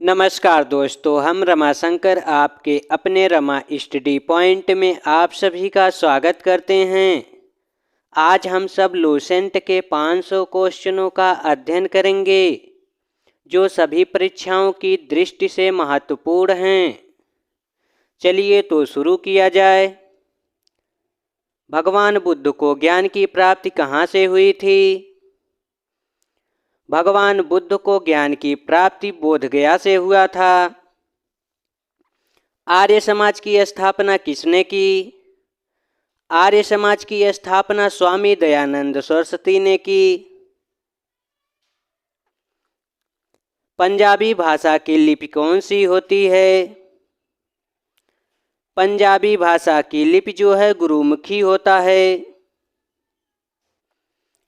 नमस्कार दोस्तों, हम रमाशंकर आपके अपने रमा स्टडी पॉइंट में आप सभी का स्वागत करते हैं। आज हम सब लूसेंट के 500 क्वेश्चनों का अध्ययन करेंगे जो सभी परीक्षाओं की दृष्टि से महत्वपूर्ण हैं। चलिए तो शुरू किया जाए। भगवान बुद्ध को ज्ञान की प्राप्ति कहाँ से हुई थी? भगवान बुद्ध को ज्ञान की प्राप्ति बोधगया से हुआ था। आर्य समाज की स्थापना किसने की? आर्य समाज की स्थापना स्वामी दयानंद सरस्वती ने की। पंजाबी भाषा की लिपि कौन सी होती है? पंजाबी भाषा की लिपि जो है गुरुमुखी होता है।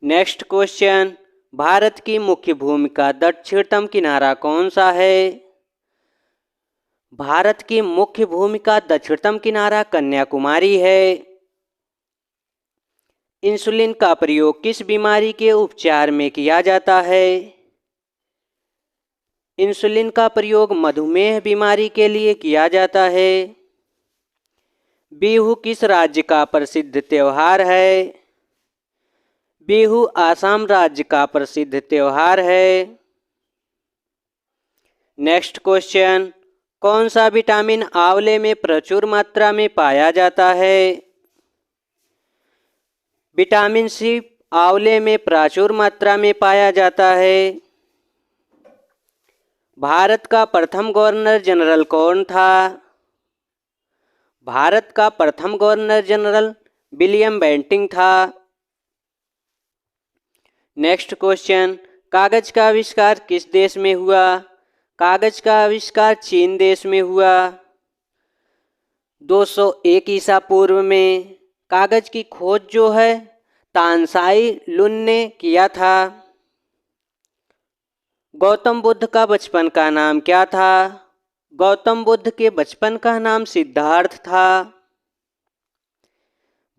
नेक्स्ट क्वेश्चन, भारत की मुख्य भूमि का दक्षिणतम किनारा कौन सा है? भारत की मुख्य भूमि का दक्षिणतम किनारा कन्याकुमारी है। इंसुलिन का प्रयोग किस बीमारी के उपचार में किया जाता है? इंसुलिन का प्रयोग मधुमेह बीमारी के लिए किया जाता है। बिहू किस राज्य का प्रसिद्ध त्योहार है? बिहू आसाम राज्य का प्रसिद्ध त्योहार है। नेक्स्ट क्वेश्चन, कौन सा विटामिन आंवले में प्रचुर मात्रा में पाया जाता है? विटामिन सी आंवले में प्रचुर मात्रा में पाया जाता है। भारत का प्रथम गवर्नर जनरल कौन था? भारत का प्रथम गवर्नर जनरल विलियम बेंटिंग था। नेक्स्ट क्वेश्चन, कागज का आविष्कार किस देश में हुआ? कागज का आविष्कार चीन देश में हुआ। 201 ईसा पूर्व में कागज की खोज जो है तानसाई लुन ने किया था। गौतम बुद्ध का बचपन का नाम क्या था? गौतम बुद्ध के बचपन का नाम सिद्धार्थ था।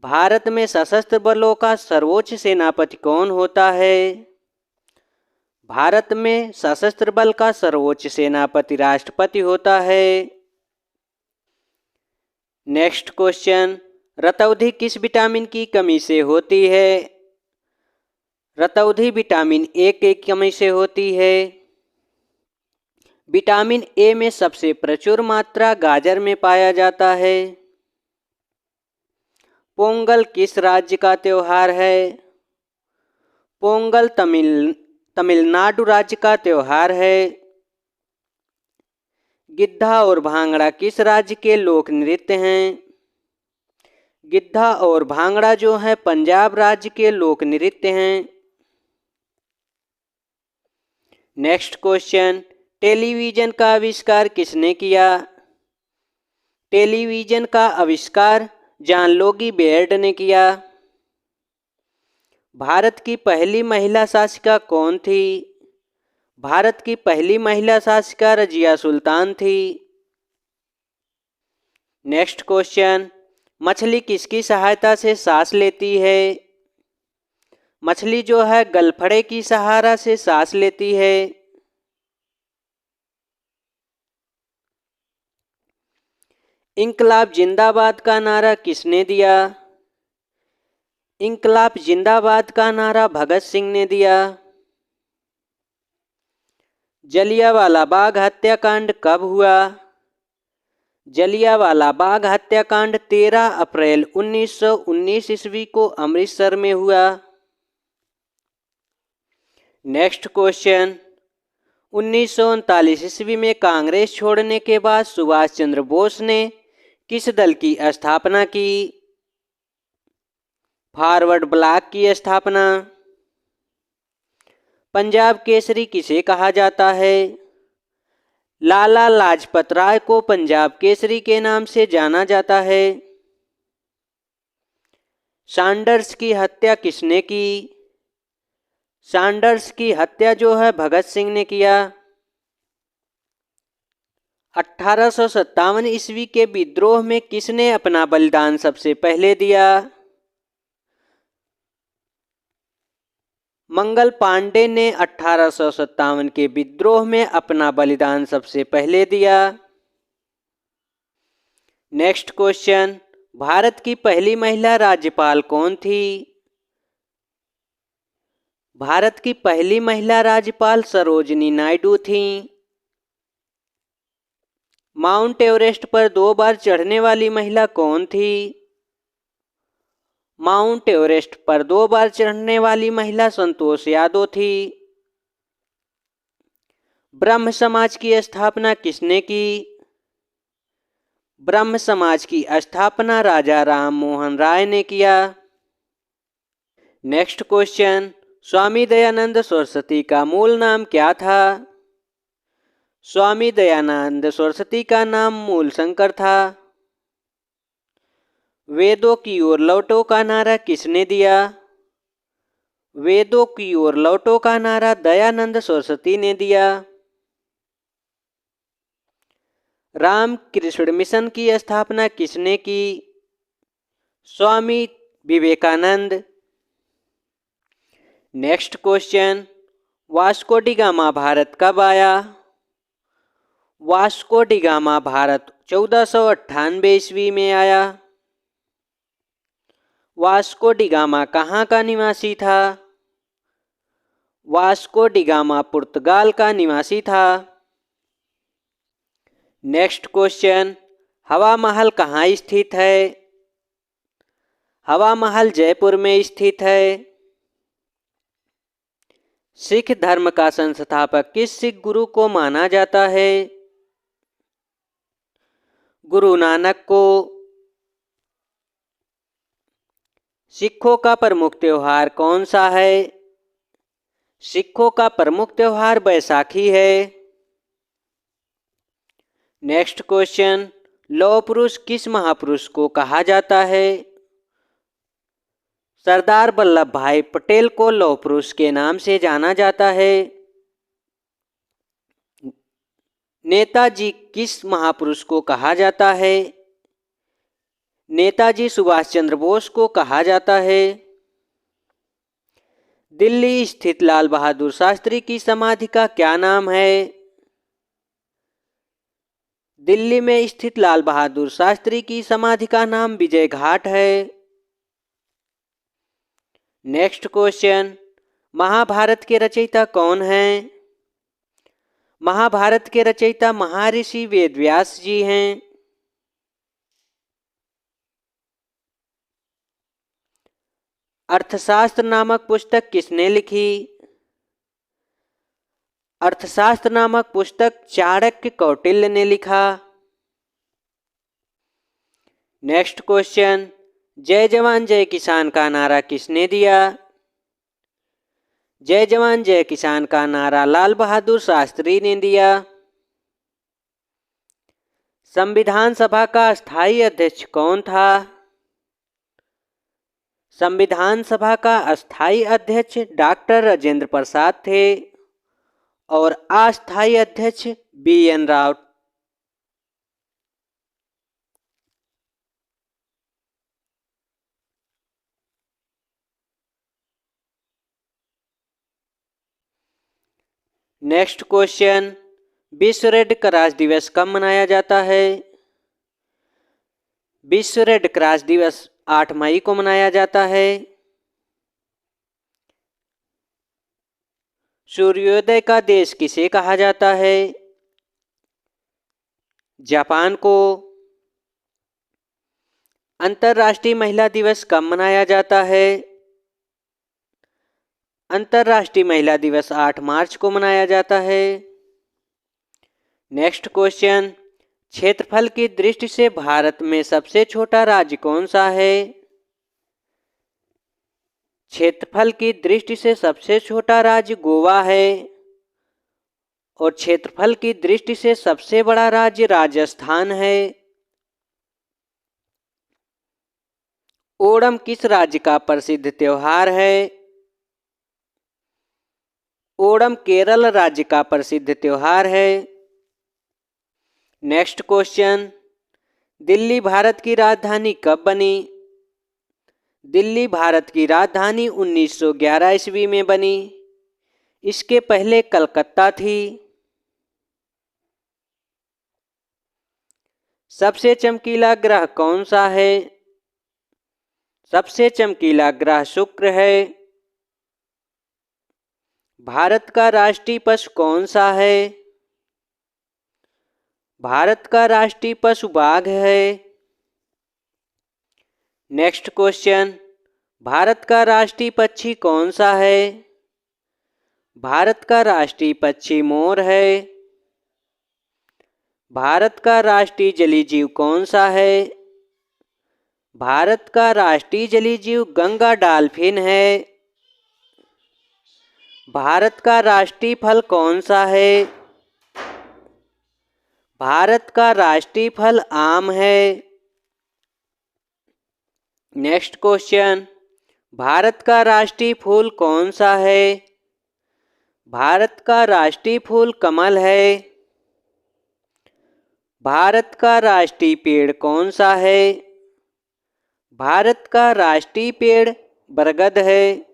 भारत में सशस्त्र बलों का सर्वोच्च सेनापति कौन होता है? भारत में सशस्त्र बल का सर्वोच्च सेनापति राष्ट्रपति होता है। नेक्स्ट क्वेश्चन, रतौंधी किस विटामिन की कमी से होती है? रतौंधी विटामिन ए की कमी से होती है। विटामिन ए में सबसे प्रचुर मात्रा गाजर में पाया जाता है। पोंगल किस राज्य का त्योहार है? पोंगल तमिलनाडु राज्य का त्योहार है। गिद्धा और भांगड़ा किस राज्य के लोक नृत्य हैं? गिद्धा और भांगड़ा जो है पंजाब राज्य के लोक नृत्य हैं। नेक्स्ट क्वेश्चन, टेलीविजन का आविष्कार किसने किया? टेलीविजन का आविष्कार जॉन लोगी बेयर्ड ने किया। भारत की पहली महिला शासिका कौन थी? भारत की पहली महिला शासिका रजिया सुल्तान थी। नेक्स्ट क्वेश्चन, मछली किसकी सहायता से सांस लेती है? मछली जो है गलफड़े की सहारा से सांस लेती है। इंकलाब जिंदाबाद का नारा किसने दिया? इंकलाब जिंदाबाद का नारा भगत सिंह ने दिया। जलियांवाला बाग हत्याकांड कब हुआ? जलियांवाला बाग हत्याकांड 13 अप्रैल 1919 ईस्वी को अमृतसर में हुआ। नेक्स्ट क्वेश्चन, 1939 ईस्वी में कांग्रेस छोड़ने के बाद सुभाष चंद्र बोस ने किस दल की स्थापना की? फॉरवर्ड ब्लॉक की स्थापना। पंजाब केसरी किसे कहा जाता है? लाला लाजपत राय को पंजाब केसरी के नाम से जाना जाता है। सैंडर्स की हत्या किसने की? सैंडर्स की हत्या जो है भगत सिंह ने किया। 1857 ईस्वी के विद्रोह में किसने अपना बलिदान सबसे पहले दिया? मंगल पांडे ने 1857 के विद्रोह में अपना बलिदान सबसे पहले दिया? नेक्स्ट क्वेश्चन, भारत की पहली महिला राज्यपाल कौन थी? भारत की पहली महिला राज्यपाल सरोजिनी नायडू थीं। माउंट एवरेस्ट पर 2 बार चढ़ने वाली महिला कौन थी? माउंट एवरेस्ट पर 2 बार चढ़ने वाली महिला संतोष यादव थी। ब्रह्म समाज की स्थापना किसने की? ब्रह्म समाज की स्थापना राजा राम मोहन राय ने किया। नेक्स्ट क्वेश्चन, स्वामी दयानंद सरस्वती का मूल नाम क्या था? स्वामी दयानंद सरस्वती का नाम मूल शंकर था। वेदों की ओर लौटो का नारा किसने दिया? वेदों की ओर लौटो का नारा दयानंद सरस्वती ने दिया। रामकृष्ण मिशन की स्थापना किसने की? Swami Vivekananda. Next question, Vasco da Gama Bharat कब आया? वास्को डी गामा भारत 1498 ईस्वी में आया। वास्को डी गामा कहाँ का निवासी था? वास्को डी गामा पुर्तगाल का निवासी था। नेक्स्ट क्वेश्चन, हवा महल कहाँ स्थित है? हवा महल जयपुर में स्थित है। सिख धर्म का संस्थापक किस सिख गुरु को माना जाता है? गुरु नानक को। सिखों का प्रमुख त्योहार कौन सा है? सिखों का प्रमुख त्योहार बैसाखी है। नेक्स्ट क्वेश्चन, लौह पुरुष किस महापुरुष को कहा जाता है? सरदार वल्लभ भाई पटेल को लौह पुरुष के नाम से जाना जाता है। नेताजी किस महापुरुष को कहा जाता है? नेताजी सुभाष चंद्र बोस को कहा जाता है। दिल्ली स्थित लाल बहादुर शास्त्री की समाधि का क्या नाम है? दिल्ली में स्थित लाल बहादुर शास्त्री की समाधि का नाम विजय घाट है। नेक्स्ट क्वेश्चन, महाभारत के रचयिता कौन हैं? महाभारत के रचयिता महर्षि वेदव्यास जी हैं। अर्थशास्त्र नामक पुस्तक किसने लिखी? अर्थशास्त्र नामक पुस्तक चाणक्य कौटिल्य ने लिखा। नेक्स्ट क्वेश्चन, जय जवान जय किसान का नारा किसने दिया? जय जवान जय किसान का नारा लाल बहादुर शास्त्री ने दिया। संविधान सभा का स्थायी अध्यक्ष कौन था? संविधान सभा का अस्थायी अध्यक्ष डॉक्टर राजेंद्र प्रसाद थे और अस्थायी अध्यक्ष BN राव। नेक्स्ट क्वेश्चन, विश्व रेड क्रॉस दिवस कब मनाया जाता है? विश्व रेड क्रॉस दिवस 8 मई को मनाया जाता है। सूर्योदय का देश किसे कहा जाता है? जापान को। अंतर्राष्ट्रीय महिला दिवस कब मनाया जाता है? अंतर्राष्ट्रीय महिला दिवस 8 मार्च को मनाया जाता है। नेक्स्ट क्वेश्चन, क्षेत्रफल की दृष्टि से भारत में सबसे छोटा राज्य कौन सा है? क्षेत्रफल की दृष्टि से सबसे छोटा राज्य गोवा है और क्षेत्रफल की दृष्टि से सबसे बड़ा राज्य राजस्थान है। ओणम किस राज्य का प्रसिद्ध त्योहार है? ओणम केरल राज्य का प्रसिद्ध त्योहार है। नेक्स्ट क्वेश्चन, दिल्ली भारत की राजधानी कब बनी? दिल्ली भारत की राजधानी 1911 ईस्वी में बनी। इसके पहले कलकत्ता थी। सबसे चमकीला ग्रह कौन सा है? सबसे चमकीला ग्रह शुक्र है। भारत का राष्ट्रीय पशु कौन सा है? भारत का राष्ट्रीय पशु बाघ है। नेक्स्ट क्वेश्चन, भारत का राष्ट्रीय पक्षी कौन सा है? भारत का राष्ट्रीय पक्षी मोर है। भारत का राष्ट्रीय जलीय जीव कौन सा है? भारत का राष्ट्रीय जलीय जीव गंगा डॉल्फिन है। भारत का राष्ट्रीय फल कौन सा है? भारत का राष्ट्रीय फल आम है। नेक्स्ट क्वेश्चन, भारत का राष्ट्रीय फूल कौन सा है? भारत का राष्ट्रीय फूल कमल है। भारत का राष्ट्रीय पेड़ कौन सा है? भारत का राष्ट्रीय पेड़ बरगद है।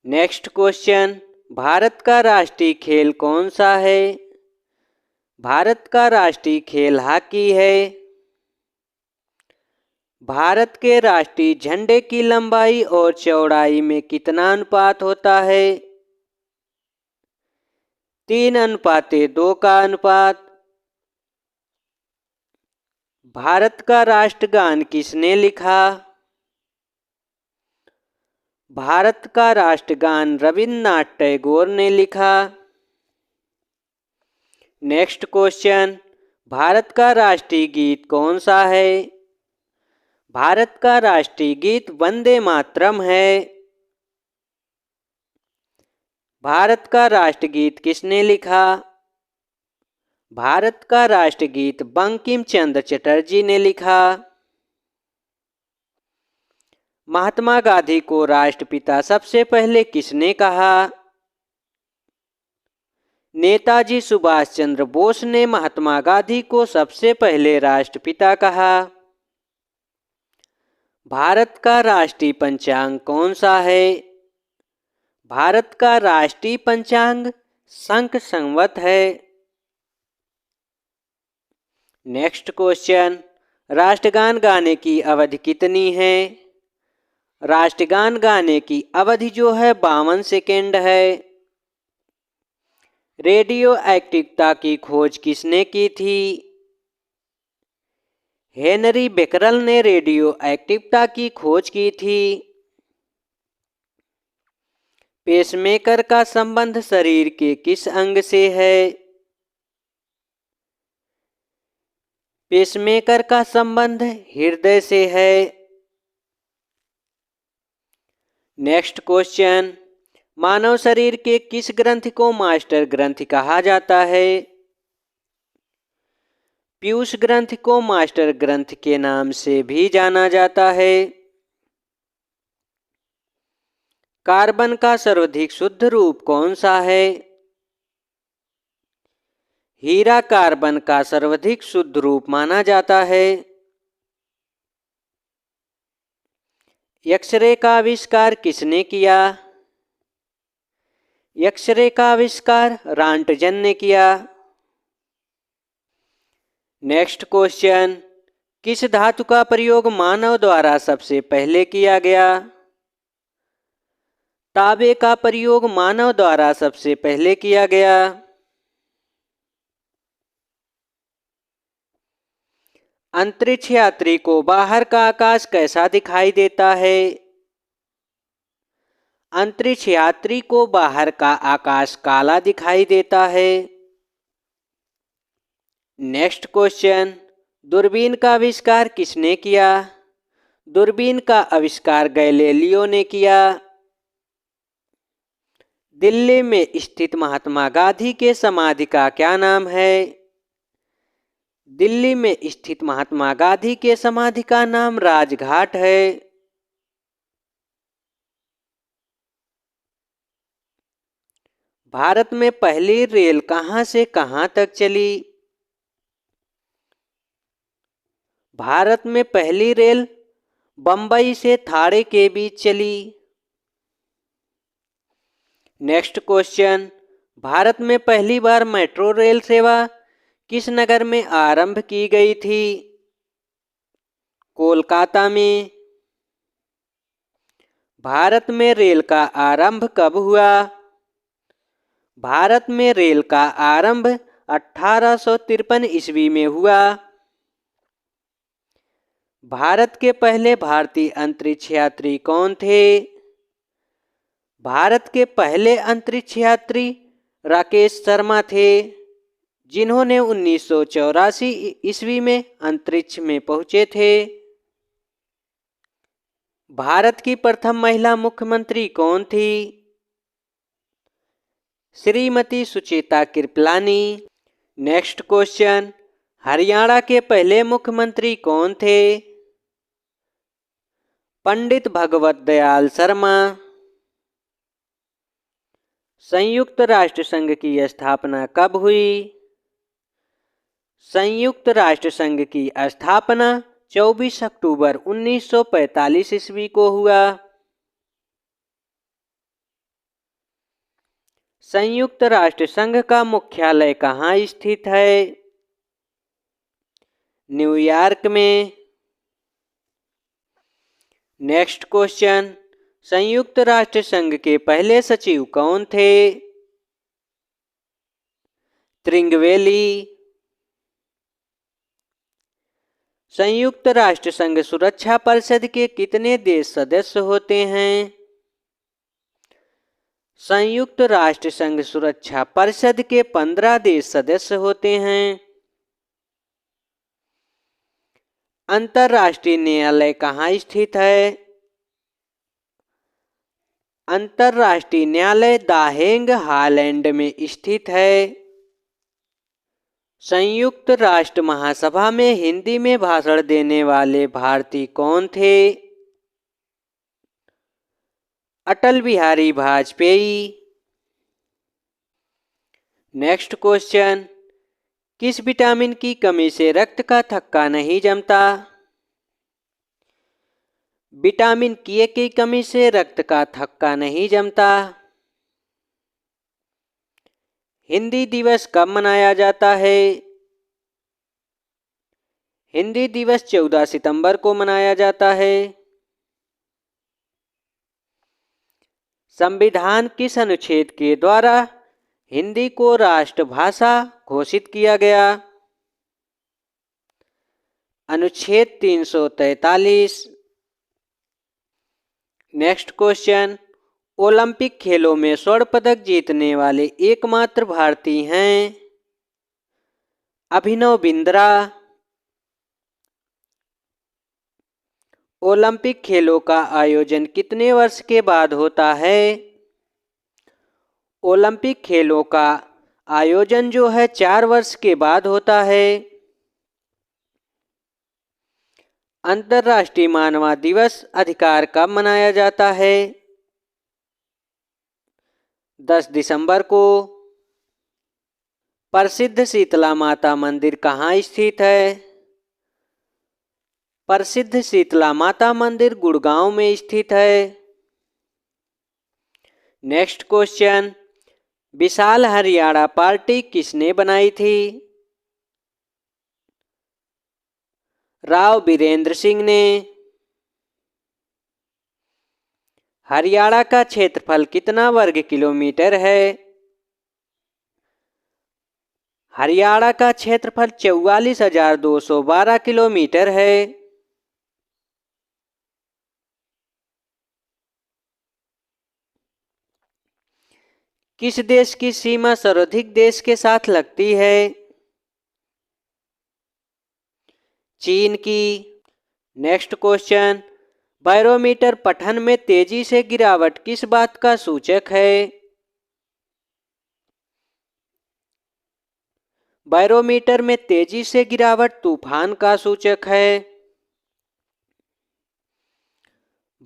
नेक्स्ट क्वेश्चन, भारत का राष्ट्रीय खेल कौन सा है? भारत का राष्ट्रीय खेल हॉकी है। भारत के राष्ट्रीय झंडे की लंबाई और चौड़ाई में कितना अनुपात होता है? 3:2 का अनुपात। भारत का राष्ट्रगान किसने लिखा? भारत का राष्ट्रगान रविन्द्रनाथ टैगोर ने लिखा। नेक्स्ट क्वेश्चन, भारत का राष्ट्रीय गीत कौन सा है? भारत का राष्ट्रीय गीत वंदे मातरम है। भारत का राष्ट्रगीत किसने लिखा? भारत का राष्ट्रगीत बंकिम चंद्र चटर्जी ने लिखा। महात्मा गांधी को राष्ट्रपिता सबसे पहले किसने कहा? नेताजी सुभाष चंद्र बोस ने महात्मा गांधी को सबसे पहले राष्ट्रपिता कहा। भारत का राष्ट्रीय पंचांग कौन सा है? भारत का राष्ट्रीय पंचांग शंख संवत है। नेक्स्ट क्वेश्चन, राष्ट्रगान गाने की अवधि कितनी है? राष्ट्रगान गाने की अवधि जो है 52 सेकेंड है। रेडियो एक्टिवता की खोज किसने की थी? हेनरी बेकरल ने रेडियो एक्टिवता की खोज की थी। पेसमेकर का संबंध शरीर के किस अंग से है? पेसमेकर का संबंध हृदय से है। नेक्स्ट क्वेश्चन, मानव शरीर के किस ग्रंथि को मास्टर ग्रंथि कहा जाता है? पीयूष ग्रंथि को मास्टर ग्रंथि के नाम से भी जाना जाता है। कार्बन का सर्वाधिक शुद्ध रूप कौन सा है? हीरा कार्बन का सर्वाधिक शुद्ध रूप माना जाता है। एक्सरे का आविष्कार किसने किया? एक्सरे का आविष्कार रांटजन ने किया। नेक्स्ट क्वेश्चन, किस धातु का प्रयोग मानव द्वारा सबसे पहले किया गया? तांबे का प्रयोग मानव द्वारा सबसे पहले किया गया। अंतरिक्ष यात्री को बाहर का आकाश कैसा दिखाई देता है? अंतरिक्ष यात्री को बाहर का आकाश काला दिखाई देता है। नेक्स्ट क्वेश्चन, दूरबीन का आविष्कार किसने किया? दूरबीन का आविष्कार गैलीलियो ने किया। दिल्ली में स्थित महात्मा गांधी के समाधि का क्या नाम है? दिल्ली में स्थित महात्मा गांधी के समाधि का नाम राजघाट है। भारत में पहली रेल कहां से कहां तक चली? भारत में पहली रेल बम्बई से थाणे के बीच चली। नेक्स्ट क्वेश्चन, भारत में पहली बार मेट्रो रेल सेवा किस नगर में आरंभ की गई थी? कोलकाता में। भारत में रेल का आरंभ कब हुआ? भारत में रेल का आरंभ 1853 ईस्वी में हुआ। भारत के पहले भारतीय अंतरिक्ष यात्री कौन थे? भारत के पहले अंतरिक्ष यात्री राकेश शर्मा थे, जिन्होंने 1984 ईस्वी में अंतरिक्ष में पहुंचे थे। भारत की प्रथम महिला मुख्यमंत्री कौन थी? श्रीमती सुचेता कृपलानी। नेक्स्ट क्वेश्चन, हरियाणा के पहले मुख्यमंत्री कौन थे? पंडित भगवत दयाल शर्मा। संयुक्त राष्ट्र संघ की स्थापना कब हुई? संयुक्त राष्ट्र संघ की स्थापना 24 अक्टूबर 1945 ईस्वी को हुआ। संयुक्त राष्ट्र संघ का मुख्यालय कहाँ स्थित है? न्यूयॉर्क में। नेक्स्ट क्वेश्चन, संयुक्त राष्ट्र संघ के पहले सचिव कौन थे? त्रिंगवेली। संयुक्त राष्ट्र संघ सुरक्षा परिषद के कितने देश सदस्य होते हैं? संयुक्त राष्ट्र संघ सुरक्षा परिषद के 15 देश सदस्य होते हैं। अंतर्राष्ट्रीय न्यायालय कहाँ स्थित है? अंतर्राष्ट्रीय न्यायालय द हेग, हॉलैंड में स्थित है। संयुक्त राष्ट्र महासभा में हिंदी में भाषण देने वाले भारतीय कौन थे? अटल बिहारी वाजपेयी। नेक्स्ट क्वेश्चन, किस विटामिन की कमी से रक्त का थक्का नहीं जमता? विटामिन के की कमी से रक्त का थक्का नहीं जमता। हिंदी दिवस कब मनाया जाता है? हिंदी दिवस 14 सितंबर को मनाया जाता है। संविधान किस अनुच्छेद के द्वारा हिंदी को राष्ट्रभाषा घोषित किया गया? अनुच्छेद 343। नेक्स्ट क्वेश्चन, ओलंपिक खेलों में स्वर्ण पदक जीतने वाले एकमात्र भारतीय हैं? अभिनव बिंद्रा। ओलंपिक खेलों का आयोजन कितने वर्ष के बाद होता है? ओलंपिक खेलों का आयोजन जो है 4 वर्ष के बाद होता है। अंतर्राष्ट्रीय मानव दिवस अधिकार कब मनाया जाता है? 10 दिसंबर को। प्रसिद्ध शीतला माता मंदिर कहाँ स्थित है? प्रसिद्ध शीतला माता मंदिर गुड़गांव में स्थित है। नेक्स्ट क्वेश्चन, विशाल हरियाणा पार्टी किसने बनाई थी? राव बीरेंद्र सिंह ने। हरियाणा का क्षेत्रफल कितना वर्ग किलोमीटर है? हरियाणा का क्षेत्रफल 44,212 किलोमीटर है। किस देश की सीमा सर्वाधिक देश के साथ लगती है? चीन की। नेक्स्ट क्वेश्चन, बैरोमीटर पठन में तेजी से गिरावट किस बात का सूचक है? बैरोमीटर में तेजी से गिरावट तूफान का सूचक है।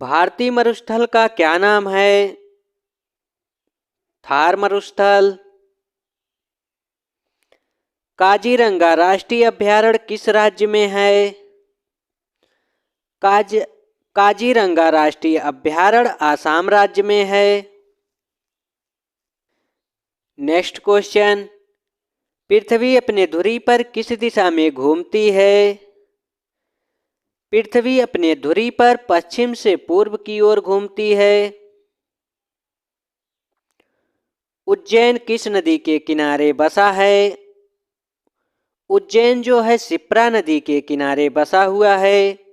भारतीय मरुस्थल का क्या नाम है? थार मरुस्थल। काजीरंगा राष्ट्रीय अभयारण्य किस राज्य में है? काजीरंगा राष्ट्रीय अभयारण्य आसाम राज्य में है। नेक्स्ट क्वेश्चन, पृथ्वी अपने धुरी पर किस दिशा में घूमती है? पृथ्वी अपने धुरी पर पश्चिम से पूर्व की ओर घूमती है। उज्जैन किस नदी के किनारे बसा है? उज्जैन जो है शिप्रा नदी के किनारे बसा हुआ है।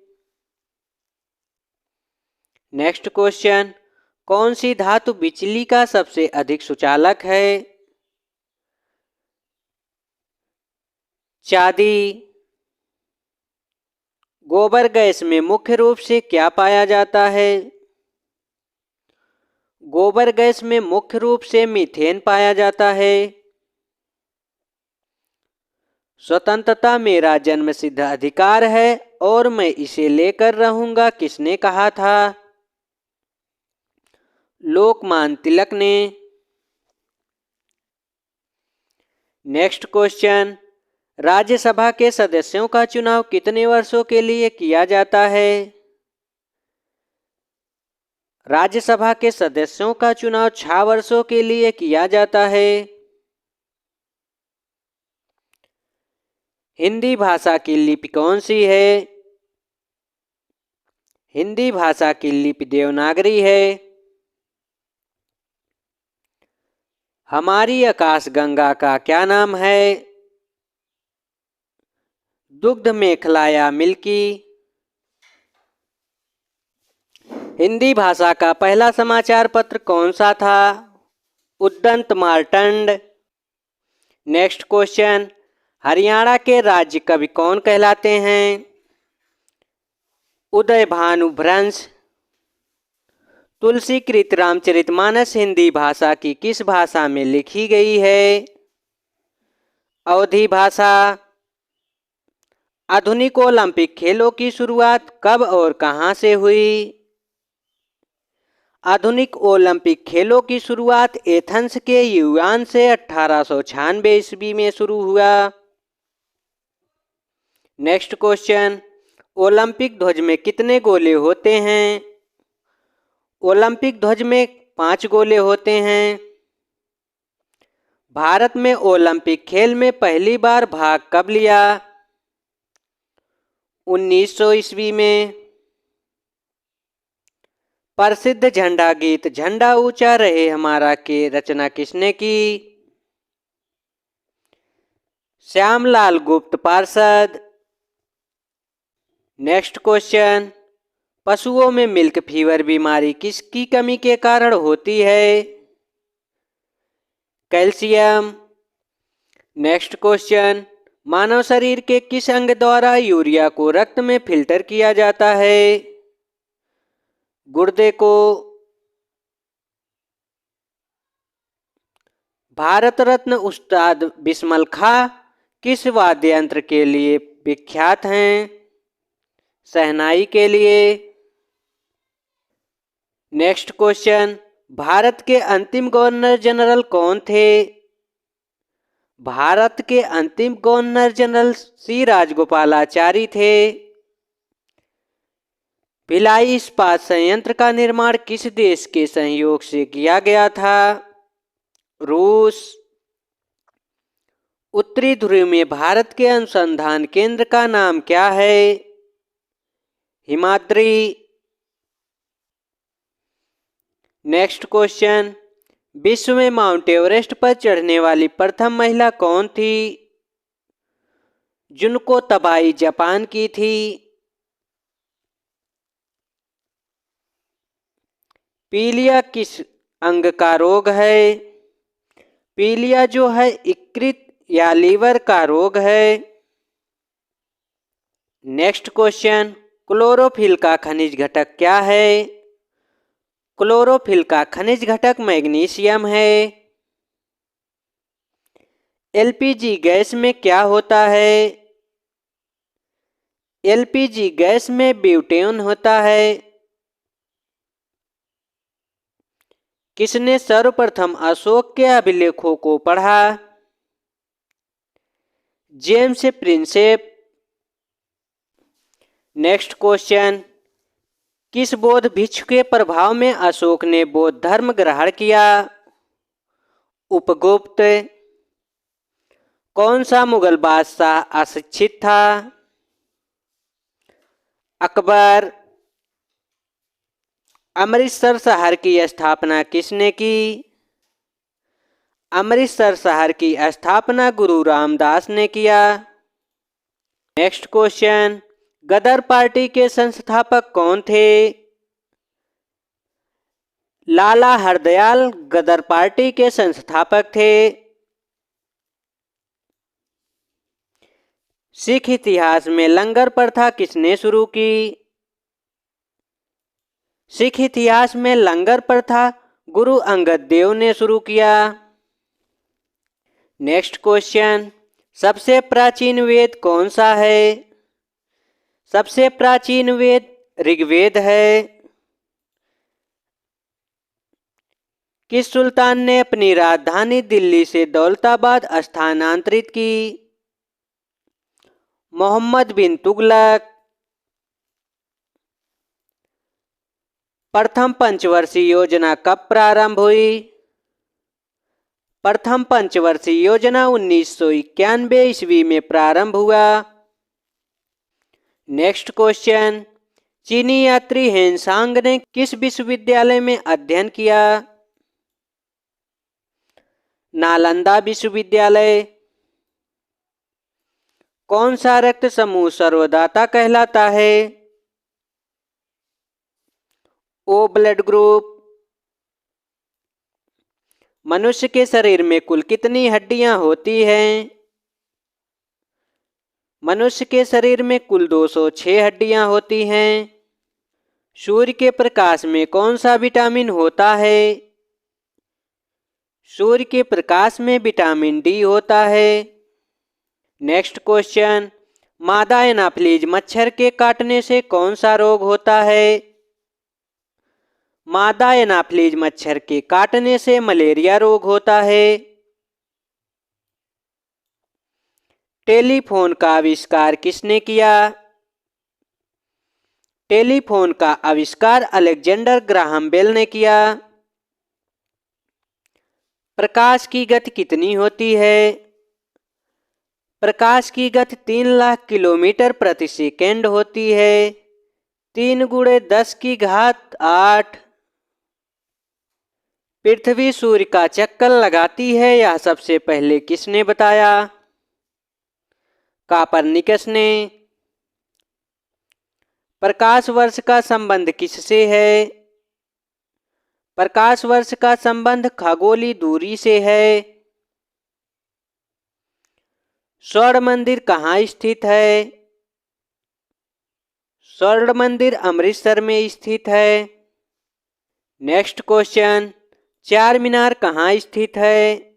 नेक्स्ट क्वेश्चन, कौन सी धातु बिजली का सबसे अधिक सुचालक है? चांदी। गोबर गैस में मुख्य रूप से क्या पाया जाता है? गोबर गैस में मुख्य रूप से मीथेन पाया जाता है। स्वतंत्रता मेरा जन्मसिद्ध अधिकार है और मैं इसे लेकर रहूंगा, किसने कहा था? लोकमान्य तिलक ने। नेक्स्ट क्वेश्चन, राज्यसभा के सदस्यों का चुनाव कितने वर्षों के लिए किया जाता है? राज्यसभा के सदस्यों का चुनाव 6 वर्षों के लिए किया जाता है। हिंदी भाषा की लिपि कौन सी है? हिंदी भाषा की लिपि देवनागरी है। हमारी आकाशगंगा का क्या नाम है? दुग्ध मेखला या मिल्की। हिंदी भाषा का पहला समाचार पत्र कौन सा था? उद्दंत मार्तंड। नेक्स्ट क्वेश्चन, हरियाणा के राज्य कवि कौन कहलाते हैं? उदय भानु भ्रंश। तुलसीकृत रामचरितमानस हिंदी भाषा की किस भाषा में लिखी गई है? अवधी भाषा। आधुनिक ओलंपिक खेलों की शुरुआत कब और कहां से हुई? आधुनिक ओलंपिक खेलों की शुरुआत एथेंस के युआन से 1896 ईस्वी में शुरू हुआ। नेक्स्ट क्वेश्चन, ओलंपिक ध्वज में कितने गोले होते हैं? ओलंपिक ध्वज में 5 गोले होते हैं। भारत में ओलंपिक खेल में पहली बार भाग कब लिया? 1900 ईस्वी में। प्रसिद्ध झंडा गीत झंडा ऊंचा रहे हमारा की रचना किसने की? श्यामलाल गुप्त पार्षद। नेक्स्ट क्वेश्चन, पशुओं में मिल्क फीवर बीमारी किसकी कमी के कारण होती है? कैल्शियम। नेक्स्ट क्वेश्चन, मानव शरीर के किस अंग द्वारा यूरिया को रक्त में फिल्टर किया जाता है? गुर्दे को। भारत रत्न उस्ताद बिस्मिल खां किस वाद्य यंत्र के लिए विख्यात हैं? शहनाई के लिए। नेक्स्ट क्वेश्चन, भारत के अंतिम गवर्नर जनरल कौन थे? भारत के अंतिम गवर्नर जनरल सी राजगोपालाचारी थे। भिलाई इस्पात संयंत्र का निर्माण किस देश के सहयोग से किया गया था? रूस। उत्तरी ध्रुव में भारत के अनुसंधान केंद्र का नाम क्या है? हिमाद्री। नेक्स्ट क्वेश्चन, विश्व में माउंट एवरेस्ट पर चढ़ने वाली प्रथम महिला कौन थी? जुनको तबाई जापान की थी। पीलिया किस अंग का रोग है? पीलिया जो है यकृत या लीवर का रोग है। नेक्स्ट क्वेश्चन, क्लोरोफिल का खनिज घटक क्या है? क्लोरोफिल का खनिज घटक मैग्नीशियम है। एलपीजी गैस में क्या होता है? एलपीजी गैस में ब्यूटेन होता है। किसने सर्वप्रथम अशोक के अभिलेखों को पढ़ा? James Prinsep. नेक्स्ट क्वेश्चन, किस बौद्ध भिक्षु के प्रभाव में अशोक ने बौद्ध धर्म ग्रहण किया? उपगुप्त। कौन सा मुगल बादशाह अशिक्षित था? अकबर। अमृतसर शहर की स्थापना किसने की? अमृतसर शहर की स्थापना गुरु रामदास ने किया। नेक्स्ट क्वेश्चन, गदर पार्टी के संस्थापक कौन थे? लाला हरदयाल गदर पार्टी के संस्थापक थे। सिख इतिहास में लंगर प्रथा किसने शुरू की? सिख इतिहास में लंगर प्रथा गुरु अंगद देव ने शुरू किया। नेक्स्ट क्वेश्चन, सबसे प्राचीन वेद कौन सा है? सबसे प्राचीन वेद ऋग्वेद है। किस सुल्तान ने अपनी राजधानी दिल्ली से दौलताबाद स्थानांतरित की? मोहम्मद बिन तुगलक। प्रथम पंचवर्षीय योजना कब प्रारंभ हुई? प्रथम पंचवर्षीय योजना 1991 ईस्वी में प्रारंभ हुआ। नेक्स्ट क्वेश्चन, चीनी यात्री हेनसांग ने किस विश्वविद्यालय में अध्ययन किया? नालंदा विश्वविद्यालय। कौन सा रक्त समूह सर्वदाता कहलाता है? O blood group. मनुष्य के शरीर में कुल कितनी हड्डियां होती हैं? मनुष्य के शरीर में कुल 206 हड्डियां होती हैं। सूर्य के प्रकाश में कौन सा विटामिन होता है? सूर्य के प्रकाश में विटामिन डी होता है। नेक्स्ट क्वेश्चन, मादा एनाफ्लीज मच्छर के काटने से कौन सा रोग होता है? मादा एनाफ्लीज मच्छर के काटने से मलेरिया रोग होता है। टेलीफोन का आविष्कार किसने किया? टेलीफोन का आविष्कार अलेक्जेंडर ग्राहम बेल ने किया। प्रकाश की गति कितनी होती है? प्रकाश की गति 3 लाख किलोमीटर प्रति सेकेंड होती है। 3 × 10⁸ पृथ्वी सूर्य का चक्कर लगाती है, यह सबसे पहले किसने बताया? कापरनिकस ने। प्रकाश वर्ष का संबंध किससे है? प्रकाश वर्ष का संबंध खगोलीय दूरी से है। स्वर्ण मंदिर कहाँ स्थित है? स्वर्ण मंदिर अमृतसर में स्थित है। नेक्स्ट क्वेश्चन, चार मीनार कहाँ स्थित है?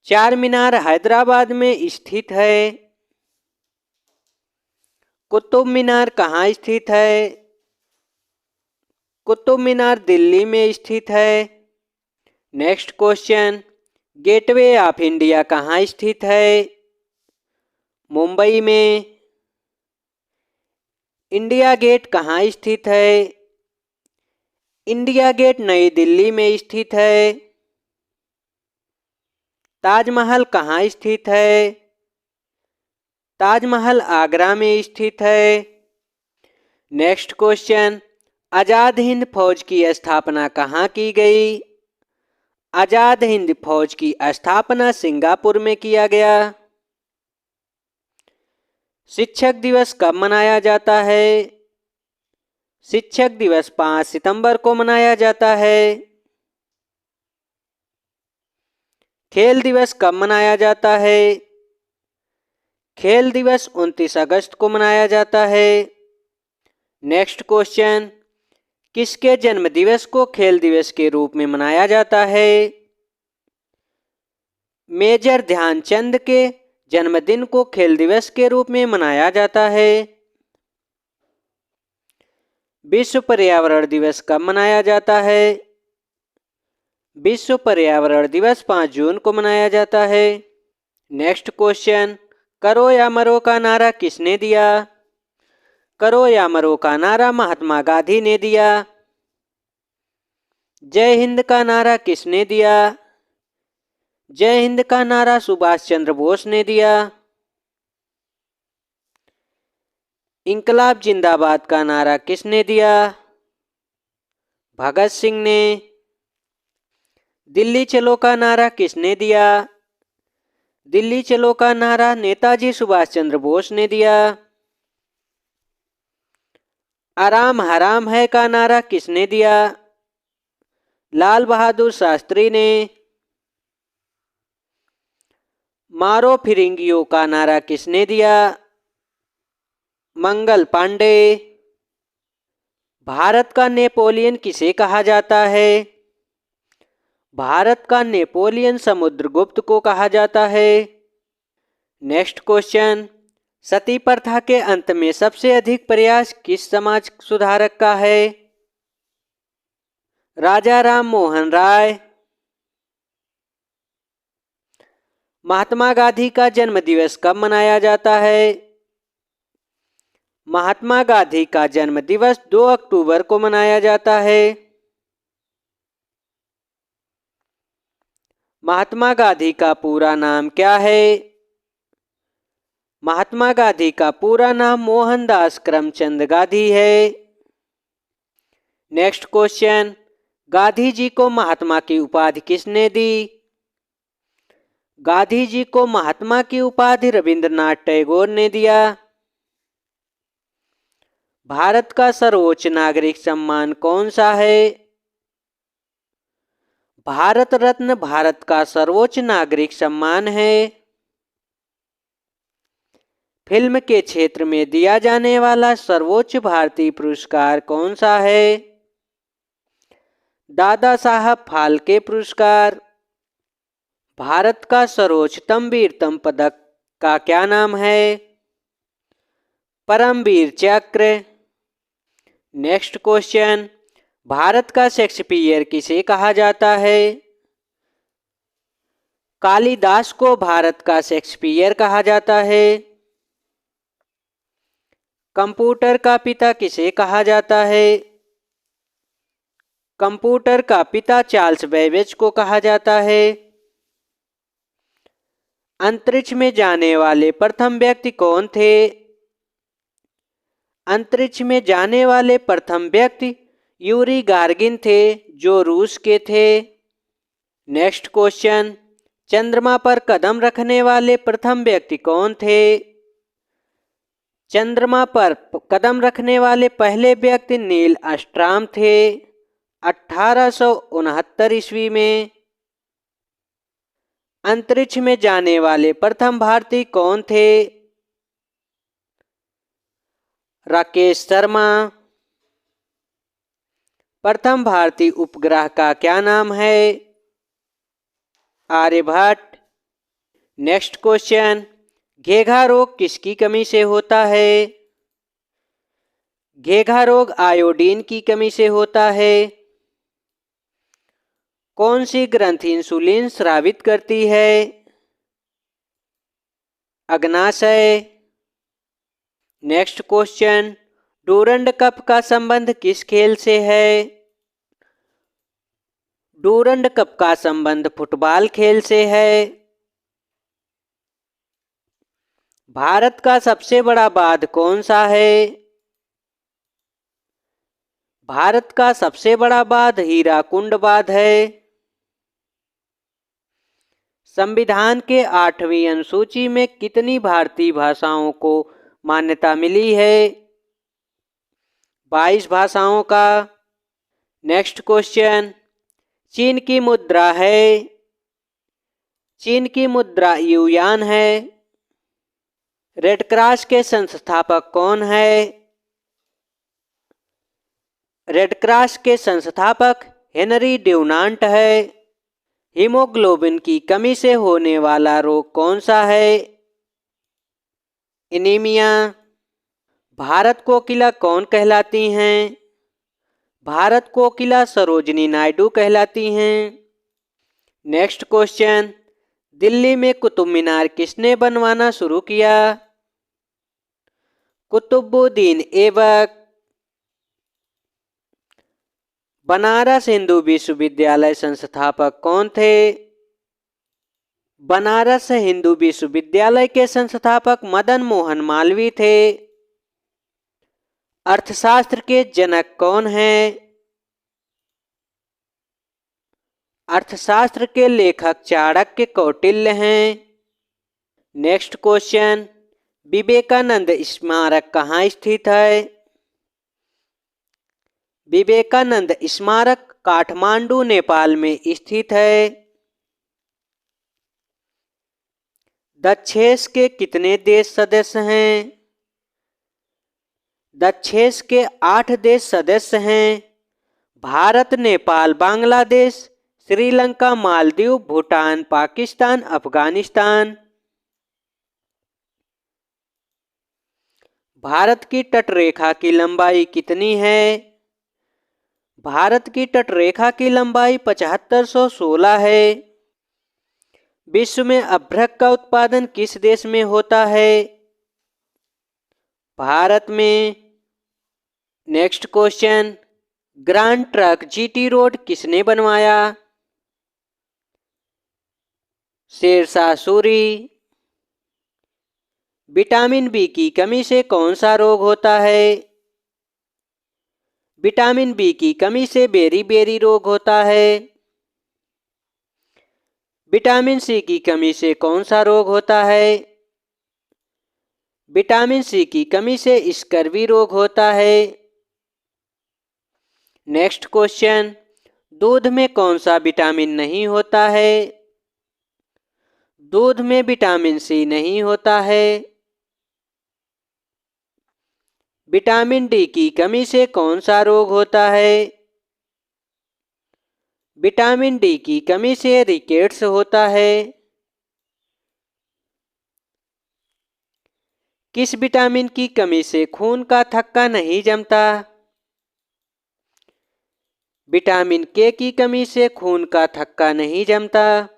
चार मीनार हैदराबाद में स्थित है। कुतुब मीनार कहाँ स्थित है? कुतुब मीनार दिल्ली में स्थित है। Next question, gateway of India कहाँ स्थित है? मुंबई में। इंडिया गेट कहाँ स्थित है? इंडिया गेट नई दिल्ली में स्थित है। ताजमहल कहाँ स्थित है? ताजमहल आगरा में स्थित है। नेक्स्ट क्वेश्चन, आजाद हिंद फौज की स्थापना कहाँ की गई? आजाद हिंद फौज की स्थापना सिंगापुर में किया गया। शिक्षक दिवस कब मनाया जाता है? शिक्षक दिवस 5 सितंबर को मनाया जाता है। खेल दिवस कब मनाया जाता है? खेल दिवस 29 अगस्त को मनाया जाता है। नेक्स्ट क्वेश्चन, किसके जन्म दिवस को खेल दिवस के रूप में मनाया जाता है? मेजर ध्यानचंद के जन्मदिन को खेल दिवस के रूप में मनाया जाता है। विश्व पर्यावरण दिवस कब मनाया जाता है? विश्व पर्यावरण दिवस 5 जून को मनाया जाता है। नेक्स्ट क्वेश्चन, करो या मरो का नारा किसने दिया? करो या मरो का नारा महात्मा गांधी ने दिया। जय हिंद का नारा किसने दिया? जय हिंद का नारा सुभाष चंद्र बोस ने दिया। इंकलाब जिंदाबाद का नारा किसने दिया? भगत सिंह ने। दिल्ली चलो का नारा किसने दिया? दिल्ली चलो का नारा नेताजी सुभाष चंद्र बोस ने दिया। आराम हराम है का नारा किसने दिया? लाल बहादुर शास्त्री ने। मारो फिरंगियों का नारा किसने दिया? मंगल पांडे। भारत का नेपोलियन किसे कहा जाता है? भारत का नेपोलियन समुद्रगुप्त को कहा जाता है। नेक्स्ट क्वेश्चन, सती प्रथा के अंत में सबसे अधिक प्रयास किस समाज सुधारक का है? राजा राम मोहन राय। महात्मा गांधी का जन्म दिवस कब मनाया जाता है? महात्मा गांधी का जन्म दिवस 2 अक्टूबर को मनाया जाता है। महात्मा गांधी का पूरा नाम क्या है? महात्मा गांधी का पूरा नाम मोहनदास करमचंद गांधी है। नेक्स्ट क्वेश्चन, गांधी जी को महात्मा की उपाधि किसने दी? गांधी जी को महात्मा की उपाधि रविंद्रनाथ टैगोर ने दिया। भारत का सर्वोच्च नागरिक सम्मान कौन सा है? भारत रत्न भारत का सर्वोच्च नागरिक सम्मान है। फिल्म के क्षेत्र में दिया जाने वाला सर्वोच्च भारतीय पुरस्कार कौन सा है? दादा साहब फाल्के पुरस्कार। भारत का सर्वोच्चतम वीरतम पदक का क्या नाम है? परमवीर चक्र। नेक्स्ट क्वेश्चन, भारत का शेक्सपियर किसे कहा जाता है? कालिदास को भारत का शेक्सपियर कहा जाता है। कंप्यूटर का पिता किसे कहा जाता है? कंप्यूटर का पिता चार्ल्स बेबेज को कहा जाता है। अंतरिक्ष में जाने वाले प्रथम व्यक्ति कौन थे? अंतरिक्ष में जाने वाले प्रथम व्यक्ति यूरी गार्गिन थे, जो रूस के थे। नेक्स्ट क्वेश्चन, चंद्रमा पर कदम रखने वाले प्रथम व्यक्ति कौन थे? चंद्रमा पर कदम रखने वाले पहले व्यक्ति नील आर्मस्ट्रांग थे, 1869 ईस्वी में। अंतरिक्ष में जाने वाले प्रथम भारतीय कौन थे? राकेश शर्मा। प्रथम भारतीय उपग्रह का क्या नाम है? आर्यभट्ट। नेक्स्ट क्वेश्चन, घेघा रोग किसकी कमी से होता है? घेघा रोग आयोडीन की कमी से होता है। कौन सी ग्रंथि इंसुलिन स्रावित करती है? अग्नाशय। नेक्स्ट क्वेश्चन, डूरंड कप का संबंध किस खेल से है? डूरंड कप का संबंध फुटबॉल खेल से है। भारत का सबसे बड़ा बांध कौन सा है? भारत का सबसे बड़ा बांध हीराकुंड बांध है। संविधान के 8वीं अनुसूची में कितनी भारतीय भाषाओं को मान्यता मिली है? 22 भाषाओं का। नेक्स्ट क्वेश्चन, चीन की मुद्रा है। चीन की मुद्रा युआन है। रेड क्रॉस के संस्थापक कौन है? रेड क्रॉस के संस्थापक हेनरी ड्यूनांट है। हीमोग्लोबिन की कमी से होने वाला रोग कौन सा है? एनीमिया। भारत कोकिला कौन कहलाती हैं? भारत कोकिला सरोजिनी नायडू कहलाती हैं। नेक्स्ट क्वेश्चन, दिल्ली में कुतुब मीनार किसने बनवाना शुरू किया? कुतुबुद्दीन ऐबक। बनारस हिंदू विश्वविद्यालय संस्थापक कौन थे? बनारस हिंदू विश्वविद्यालय के संस्थापक मदन मोहन मालवीय थे। अर्थशास्त्र के जनक कौन हैं? अर्थशास्त्र के लेखक चाणक्य कौटिल्य हैं। नेक्स्ट क्वेश्चन, विवेकानंद स्मारक कहाँ स्थित है? विवेकानंद स्मारक काठमांडू नेपाल में स्थित है। दक्षेस के कितने देश सदस्य हैं? दक्षेस के 8 देश सदस्य हैं। भारत, नेपाल, बांग्लादेश, श्रीलंका, मालदीव, भूटान, पाकिस्तान, अफगानिस्तान। भारत की तटरेखा की लंबाई कितनी है? भारत की तटरेखा की लंबाई 7516 है। विश्व में अभ्रक का उत्पादन किस देश में होता है? भारत में। Next question, grand trunk GT road किसने बनवाया? शेरशाह सूरी। विटामिन बी की कमी से कौन सा रोग होता है? विटामिन बी की कमी से बेरी रोग होता है। विटामिन सी की कमी से कौन सा रोग होता है? विटामिन सी की कमी से स्कर्वी रोग होता है। नेक्स्ट क्वेश्चन, दूध में कौन सा विटामिन नहीं होता है? दूध में विटामिन सी नहीं होता है। विटामिन डी की कमी से कौन सा रोग होता है? विटामिन डी की कमी से रिकेट्स होता है। किस विटामिन की कमी से खून का थक्का नहीं जमता? विटामिन के की कमी से खून का थक्का नहीं जमता।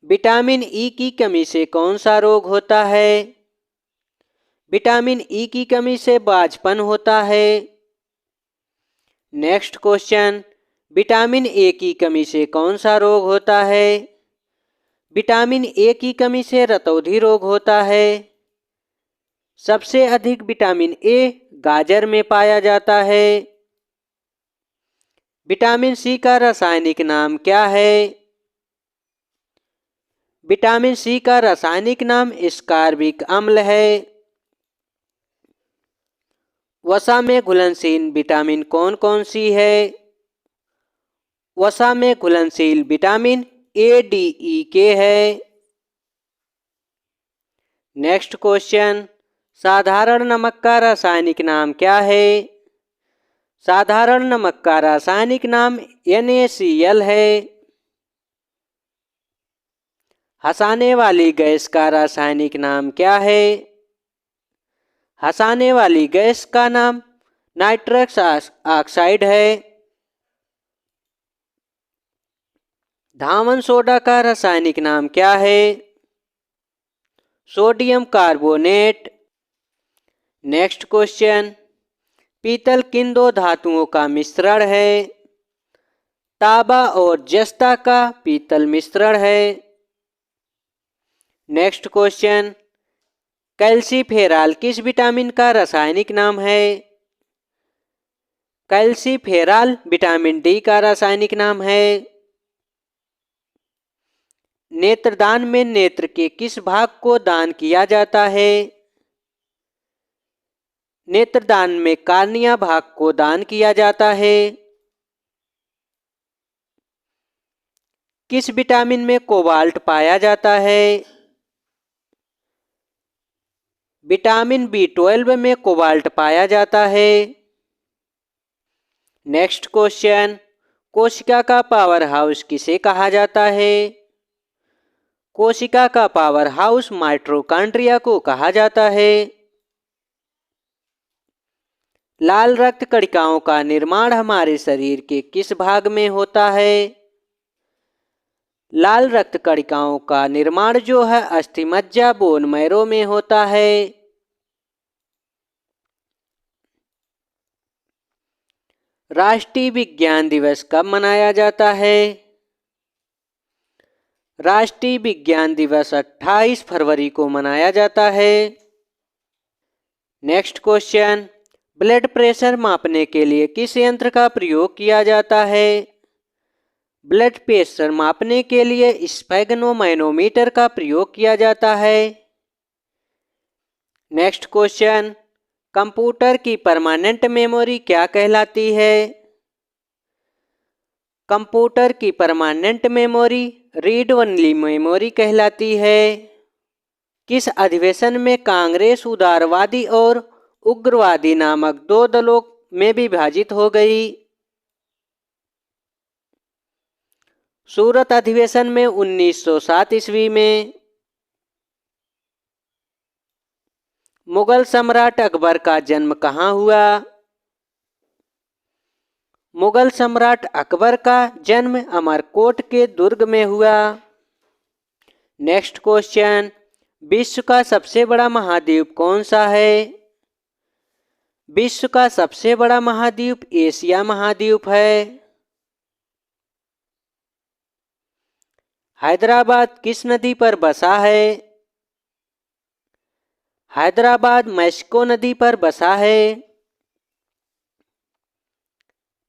विटामिन ई की कमी से कौन सा रोग होता है? विटामिन ई की कमी से बाझपन होता है। नेक्स्ट क्वेश्चन, विटामिन ए की कमी से कौन सा रोग होता है? विटामिन ए की कमी से रतौंधी रोग होता है। सबसे अधिक विटामिन ए गाजर में पाया जाता है। विटामिन सी का रासायनिक नाम क्या है? विटामिन सी का रासायनिक नाम स्कारबिक अम्ल है। वसा में घुलनशील विटामिन कौन कौन सी है? वसा में घुलनशील विटामिन ए, डी, ई, के है। नेक्स्ट क्वेश्चन, साधारण नमक का रासायनिक नाम क्या है? साधारण नमक का रासायनिक नाम NaCl है। हंसाने वाली गैस का रासायनिक नाम क्या है? हंसाने वाली गैस का नाम नाइट्रस ऑक्साइड है। धामन सोडा का रासायनिक नाम क्या है? Sodium carbonate. नेक्स्ट क्वेश्चन, पीतल किन दो धातुओं का मिश्रण है? तांबा और जस्ता का पीतल मिश्रण है। नेक्स्ट क्वेश्चन, कैल्सीफेरॉल किस विटामिन का रासायनिक नाम है? कैल्सीफेरॉल विटामिन डी का रासायनिक नाम है। नेत्रदान में नेत्र के किस भाग को दान किया जाता है? नेत्रदान में कार्निया भाग को दान किया जाता है। किस विटामिन में कोबाल्ट पाया जाता है? विटामिन B12 में कोबाल्ट पाया जाता है। नेक्स्ट क्वेश्चन, कोशिका का पावर हाउस किसे कहा जाता है? कोशिका का पावर हाउस माइटोकॉन्ड्रिया को कहा जाता है। लाल रक्त कणिकाओं का निर्माण हमारे शरीर के किस भाग में होता है? लाल रक्त कणिकाओं का निर्माण जो है अस्थिमज्जा बोन मैरो में होता है। राष्ट्रीय विज्ञान दिवस कब मनाया जाता है? राष्ट्रीय विज्ञान दिवस 28 फरवरी को मनाया जाता है। नेक्स्ट क्वेश्चन, ब्लड प्रेशर मापने के लिए किस यंत्र का प्रयोग किया जाता है? ब्लड प्रेशर मापने के लिए स्फेगनोमैनोमीटर का प्रयोग किया जाता है। नेक्स्ट क्वेश्चन, कंप्यूटर की परमानेंट मेमोरी क्या कहलाती है? कंप्यूटर की permanent memory read only memory कहलाती है। किस अधिवेशन में कांग्रेस उदारवादी और उग्रवादी नामक दो दलों में विभाजित हो गई? सूरत अधिवेशन में 1907 ईस्वी में। मुगल सम्राट अकबर का जन्म कहाँ हुआ? मुगल सम्राट अकबर का जन्म अमरकोट के दुर्ग में हुआ। नेक्स्ट क्वेश्चन, विश्व का सबसे बड़ा महाद्वीप कौन सा है? विश्व का सबसे बड़ा महाद्वीप एशिया महाद्वीप है। हैदराबाद किस नदी पर बसा है? हैदराबाद मैस्को नदी पर बसा है।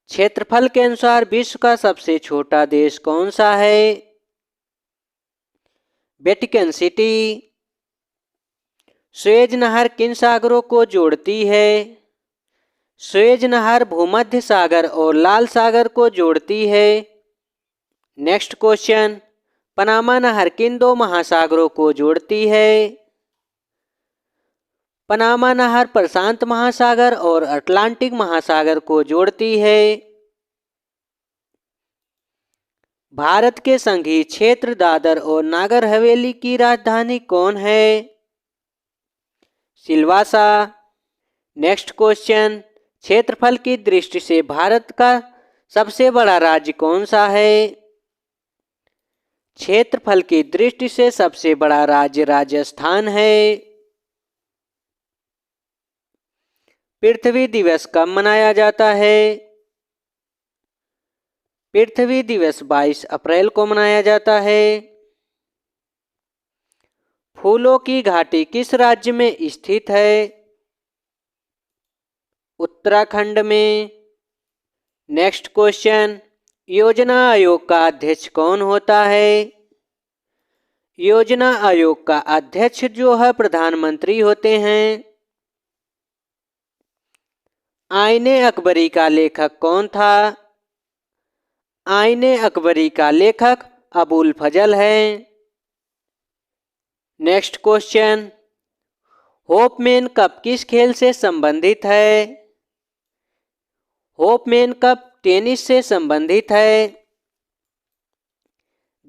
क्षेत्रफल के अनुसार विश्व का सबसे छोटा देश कौन सा है? Vatican city. सुएज नहर किन सागरों को जोड़ती है? सुएज नहर भूमध्य सागर और लाल सागर को जोड़ती है। नेक्स्ट क्वेश्चन, पनामा नहर किन दो महासागरों को जोड़ती है? पनामा नहर प्रशांत महासागर और अटलांटिक महासागर को जोड़ती है। भारत के संघीय क्षेत्र दादर और नागर हवेली की राजधानी कौन है? सिलवासा। नेक्स्ट क्वेश्चन, क्षेत्रफल की दृष्टि से भारत का सबसे बड़ा राज्य कौन सा है? क्षेत्रफल की दृष्टि से सबसे बड़ा राज्य राजस्थान है। पृथ्वी दिवस कब मनाया जाता है? पृथ्वी दिवस 22 अप्रैल को मनाया जाता है। फूलों की घाटी किस राज्य में स्थित है? उत्तराखंड में। नेक्स्ट क्वेश्चन, योजना आयोग का अध्यक्ष कौन होता है? योजना आयोग का अध्यक्ष जो है प्रधानमंत्री होते हैं। आईने अकबरी का लेखक कौन था? आईने अकबरी का लेखक अबुल फजल है। नेक्स्ट क्वेश्चन, होपमैन कप किस खेल से संबंधित है? होपमैन कप टेनिस से संबंधित है।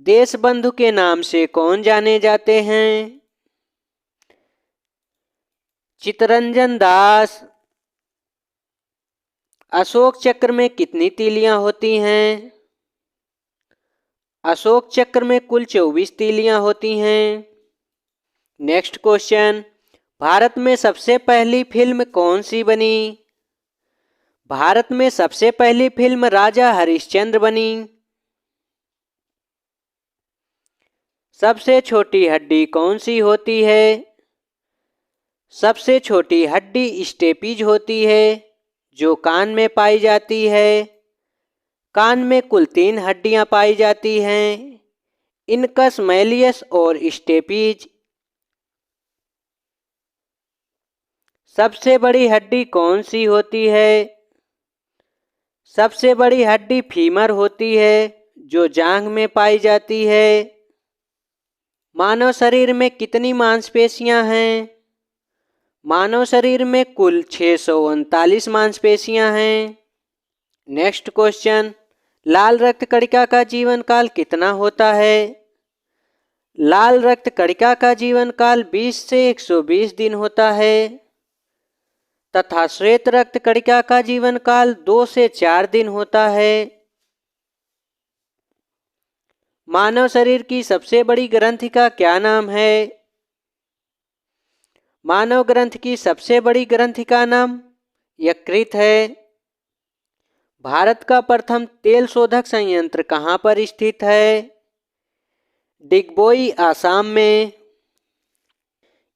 देशबंधु के नाम से कौन जाने जाते हैं? चित्तरंजन दास। अशोक चक्र में कितनी तीलियां होती हैं? अशोक चक्र में कुल 24 तीलियां होती हैं। नेक्स्ट क्वेश्चन, भारत में सबसे पहली फिल्म कौन सी बनी? भारत में सबसे पहली फिल्म राजा हरिश्चंद्र बनी। सबसे छोटी हड्डी कौन सी होती है? सबसे छोटी हड्डी स्टेपीज होती है जो कान में पाई जाती है। कान में कुल 3 हड्डियां पाई जाती हैं, इनकस, मैलियस और स्टेपीज। सबसे बड़ी हड्डी कौन सी होती है? सबसे बड़ी हड्डी फीमर होती है जो जांघ में पाई जाती है। मानव शरीर में कितनी मांसपेशियां हैं? मानव शरीर में कुल 639 मांसपेशियां हैं। नेक्स्ट क्वेश्चन, लाल रक्त कणिका का जीवन काल कितना होता है? लाल रक्त कणिका का जीवन काल 20 से 120 दिन होता है तथा श्वेत रक्त कणिका का जीवन काल 2 से 4 दिन होता है। मानव शरीर की सबसे बड़ी ग्रंथि का क्या नाम है? मानव ग्रंथि की सबसे बड़ी ग्रंथि का नाम यकृत है। भारत का प्रथम तेल शोधक संयंत्र कहाँ पर स्थित है? डिगबोई, आसाम में।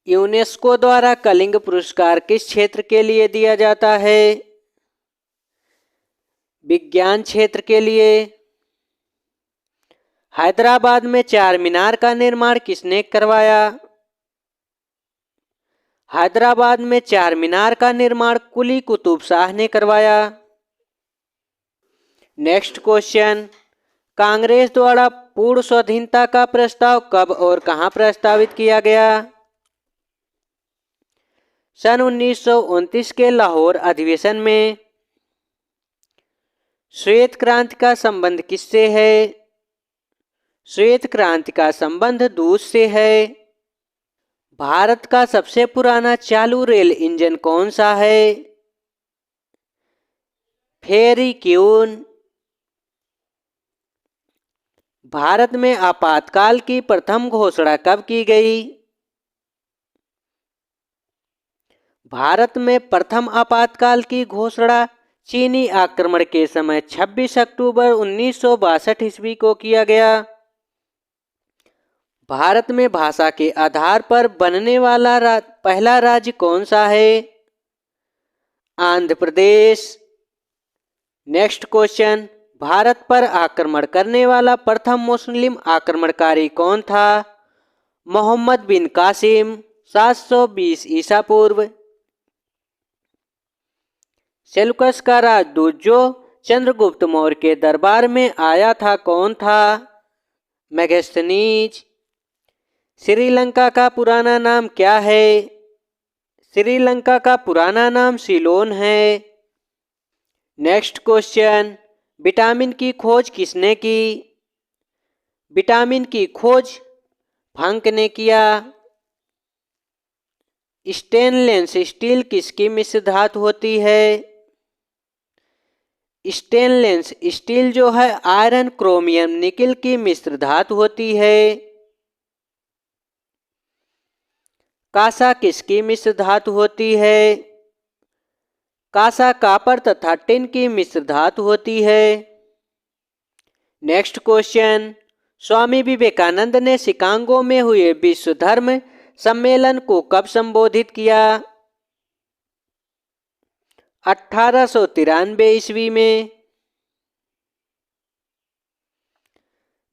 यूनेस्को द्वारा कलिंग पुरस्कार किस क्षेत्र के लिए दिया जाता है? विज्ञान क्षेत्र के लिए। हैदराबाद में चार मीनार का निर्माण किसने करवाया? हैदराबाद में चार मीनार का निर्माण कुली कुतुब शाह ने करवाया। नेक्स्ट क्वेश्चन, कांग्रेस द्वारा पूर्ण स्वाधीनता का प्रस्ताव कब और कहां प्रस्तावित किया गया? सन 1929 के लाहौर अधिवेशन में। श्वेत क्रांति का संबंध किससे है? श्वेत क्रांति का संबंध दूध से है। भारत का सबसे पुराना चालू रेल इंजन कौन सा है? फेरी क्यून। भारत में आपातकाल की प्रथम घोषणा कब की गई? भारत में प्रथम आपातकाल की घोषणा चीनी आक्रमण के समय 26 अक्टूबर 1962 ईस्वी को किया गया। भारत में भाषा के आधार पर बनने वाला पहला राज्य कौन सा है? आंध्र प्रदेश। नेक्स्ट क्वेश्चन, भारत पर आक्रमण करने वाला प्रथम मुस्लिम आक्रमणकारी कौन था? मोहम्मद बिन कासिम, 720 ईसा पूर्व। सेल्यूकस का राजदूत जो चंद्रगुप्त मौर्य के दरबार में आया था कौन था? मेगास्थनीज। श्रीलंका का पुराना नाम क्या है? श्रीलंका का पुराना नाम सीलोन है। नेक्स्ट क्वेश्चन, विटामिन की खोज किसने की? विटामिन की खोज फंक ने किया। स्टेनलेस स्टील किसकी मिश्र धातु होती है? स्टेनलेस स्टील जो है आयरन क्रोमियम निकेल की मिश्र धातु होती है। कांसा किसकी मिश्र धातु होती है? कांसा कॉपर तथा टिन की मिश्र धातु होती है। नेक्स्ट क्वेश्चन, स्वामी विवेकानंद ने शिकागो में हुए विश्व धर्म सम्मेलन को कब संबोधित किया? 1893 ईस्वी में।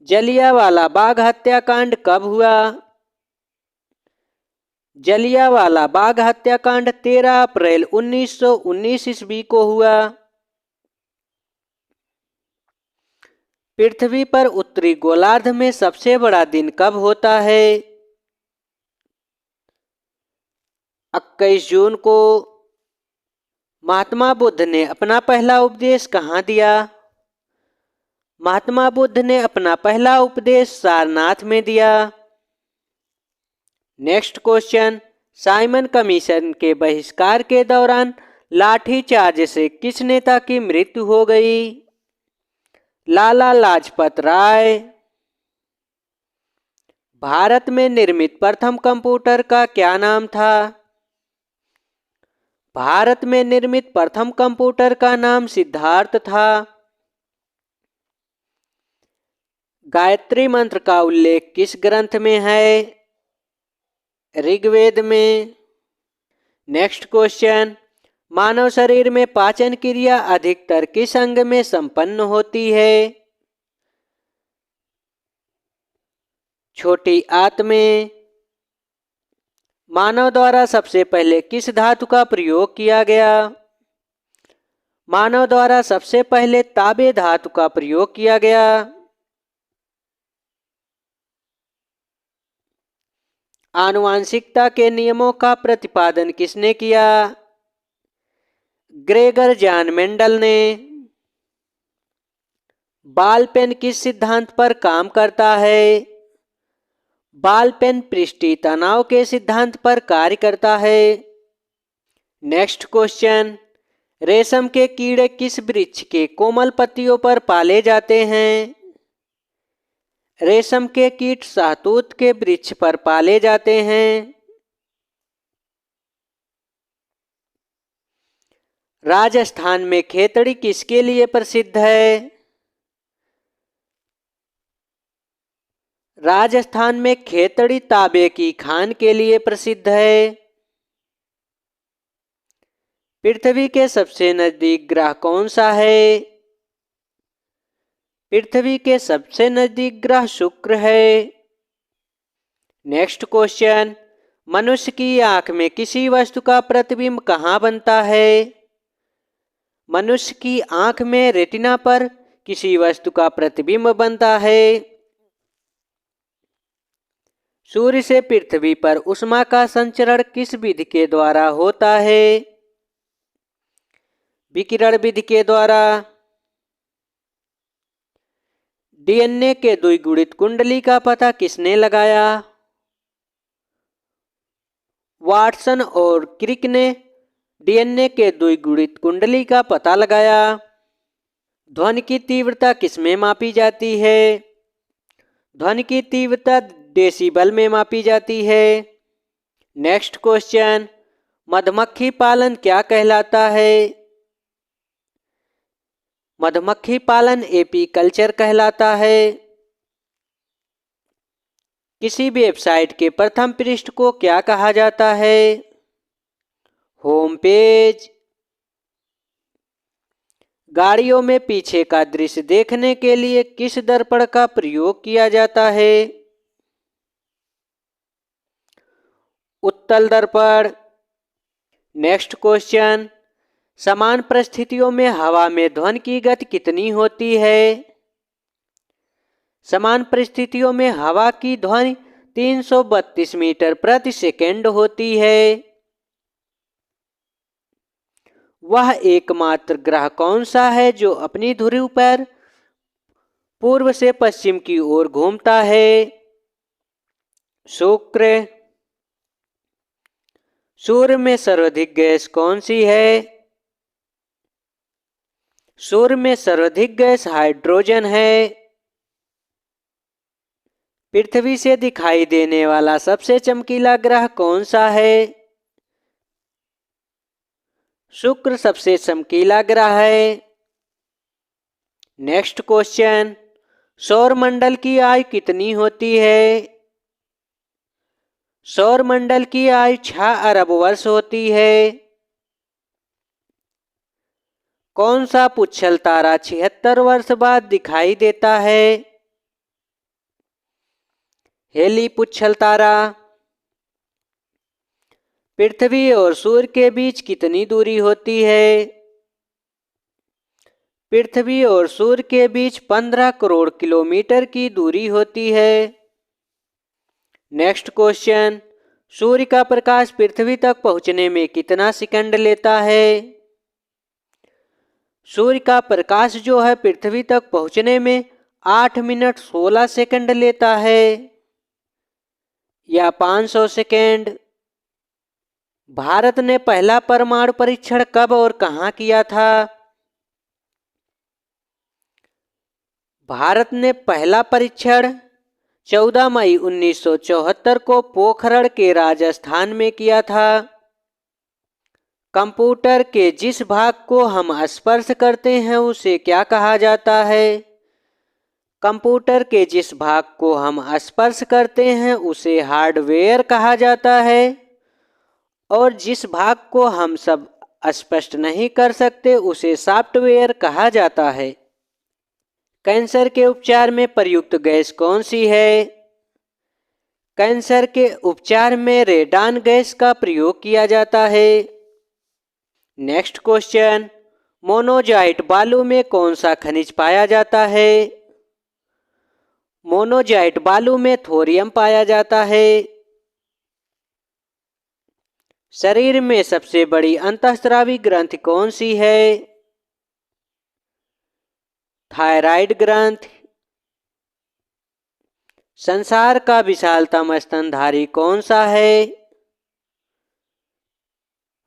जलियांवाला बाग हत्याकांड कब हुआ? जलियांवाला बाग हत्याकांड 13 अप्रैल 1919 ईस्वी को हुआ। पृथ्वी पर उत्तरी गोलार्ध में सबसे बड़ा दिन कब होता है? 21 जून को। महात्मा बुद्ध ने अपना पहला उपदेश कहाँ दिया? महात्मा बुद्ध ने अपना पहला उपदेश सारनाथ में दिया। नेक्स्ट क्वेश्चन, साइमन कमीशन के बहिष्कार के दौरान लाठीचार्ज से किस नेता की मृत्यु हो गई? लाला लाजपत राय। भारत में निर्मित प्रथम कंप्यूटर का क्या नाम था? भारत में निर्मित प्रथम कंप्यूटर का नाम सिद्धार्थ था। गायत्री मंत्र का उल्लेख किस ग्रंथ में है? ऋग्वेद में। नेक्स्ट क्वेश्चन, मानव शरीर में पाचन क्रिया अधिकतर किस अंग में संपन्न होती है? छोटी आंत में। मानव द्वारा सबसे पहले किस धातु का प्रयोग किया गया? मानव द्वारा सबसे पहले तांबे धातु का प्रयोग किया गया। आनुवांशिकता के नियमों का प्रतिपादन किसने किया? ग्रेगर जॉन मेंडल ने। बॉल पेन किस सिद्धांत पर काम करता है? बॉल पेन पृष्ठीय तनाव के सिद्धांत पर कार्य करता है। नेक्स्ट क्वेश्चन, रेशम के कीड़े किस वृक्ष के कोमल पत्तियों पर पाले जाते हैं? रेशम के कीट शहतूत के वृक्ष पर पाले जाते हैं। राजस्थान में खेतड़ी किसके लिए प्रसिद्ध है? राजस्थान में खेतड़ी तांबे की खान के लिए प्रसिद्ध है। पृथ्वी के सबसे नजदीक ग्रह कौन सा है? पृथ्वी के सबसे नजदीक ग्रह शुक्र है। नेक्स्ट क्वेश्चन, मनुष्य की आंख में किसी वस्तु का प्रतिबिंब कहाँ बनता है? मनुष्य की आंख में रेटिना पर किसी वस्तु का प्रतिबिंब बनता है। सूर्य से पृथ्वी पर ऊष्मा का संचरण किस विधि के द्वारा होता है? विकिरण विधि के द्वारा। डीएनए के द्विगुणित कुंडली का पता किसने लगाया? वाटसन और क्रिक ने डीएनए के द्विगुणित कुंडली का पता लगाया। ध्वनि की तीव्रता किसमें मापी जाती है? ध्वनि की तीव्रता डेसिबल में मापी जाती है। नेक्स्ट क्वेश्चन, मधुमक्खी पालन क्या कहलाता है? मधुमक्खी पालन एपीकल्चर कहलाता है। किसी वेबसाइट के प्रथम पृष्ठ को क्या कहा जाता है? Home page. गाड़ियों में पीछे का दृश्य देखने के लिए किस दर्पण का प्रयोग किया जाता है? उत्तल दर्पण। नेक्स्ट क्वेश्चन, समान परिस्थितियों में हवा में ध्वनि की गति कितनी होती है? समान परिस्थितियों में हवा की ध्वनि 332 मीटर प्रति सेकंड होती है। वह एकमात्र ग्रह कौन सा है जो अपनी ध्रुव पर पूर्व से पश्चिम की ओर घूमता है? शुक्र। सूर्य में सर्वाधिक गैस कौन सी है? सूर्य में सर्वाधिक गैस हाइड्रोजन है। पृथ्वी से दिखाई देने वाला सबसे चमकीला ग्रह कौन सा है? शुक्र सबसे चमकीला ग्रह है। नेक्स्ट क्वेश्चन, सौर मंडल की आयु कितनी होती है? सौर मंडल की आयु 6 अरब वर्ष होती है। कौन सा पुच्छल तारा 76 वर्ष बाद दिखाई देता है? हेली पुच्छल तारा। पृथ्वी और सूर्य के बीच कितनी दूरी होती है? पृथ्वी और सूर्य के बीच 15 करोड़ किलोमीटर की दूरी होती है। नेक्स्ट क्वेश्चन, सूर्य का प्रकाश पृथ्वी तक पहुंचने में कितना सेकंड लेता है? सूर्य का प्रकाश जो है पृथ्वी तक पहुंचने में 8 मिनट 16 सेकंड लेता है या 500 सेकंड। भारत ने पहला परमाणु परीक्षण कब और कहां किया था? भारत ने पहला परीक्षण 14 मई 1974 को पोखरण के राजस्थान में किया था। कंप्यूटर के जिस भाग को हम स्पर्श करते हैं उसे क्या कहा जाता है? कंप्यूटर के जिस भाग को हम स्पर्श करते हैं उसे हार्डवेयर कहा जाता है और जिस भाग को हम सब स्पष्ट नहीं कर सकते उसे सॉफ्टवेयर कहा जाता है। कैंसर के उपचार में प्रयुक्त गैस कौन सी है? कैंसर के उपचार में रेडान गैस का प्रयोग किया जाता है। नेक्स्ट क्वेश्चन, मोनोजाइट बालू में कौन सा खनिज पाया जाता है? मोनोजाइट बालू में थोरियम पाया जाता है। शरीर में सबसे बड़ी अंतःस्रावी ग्रंथि कौन सी है? थायराइड ग्रंथि। संसार का विशालतम स्तनधारी कौन सा है?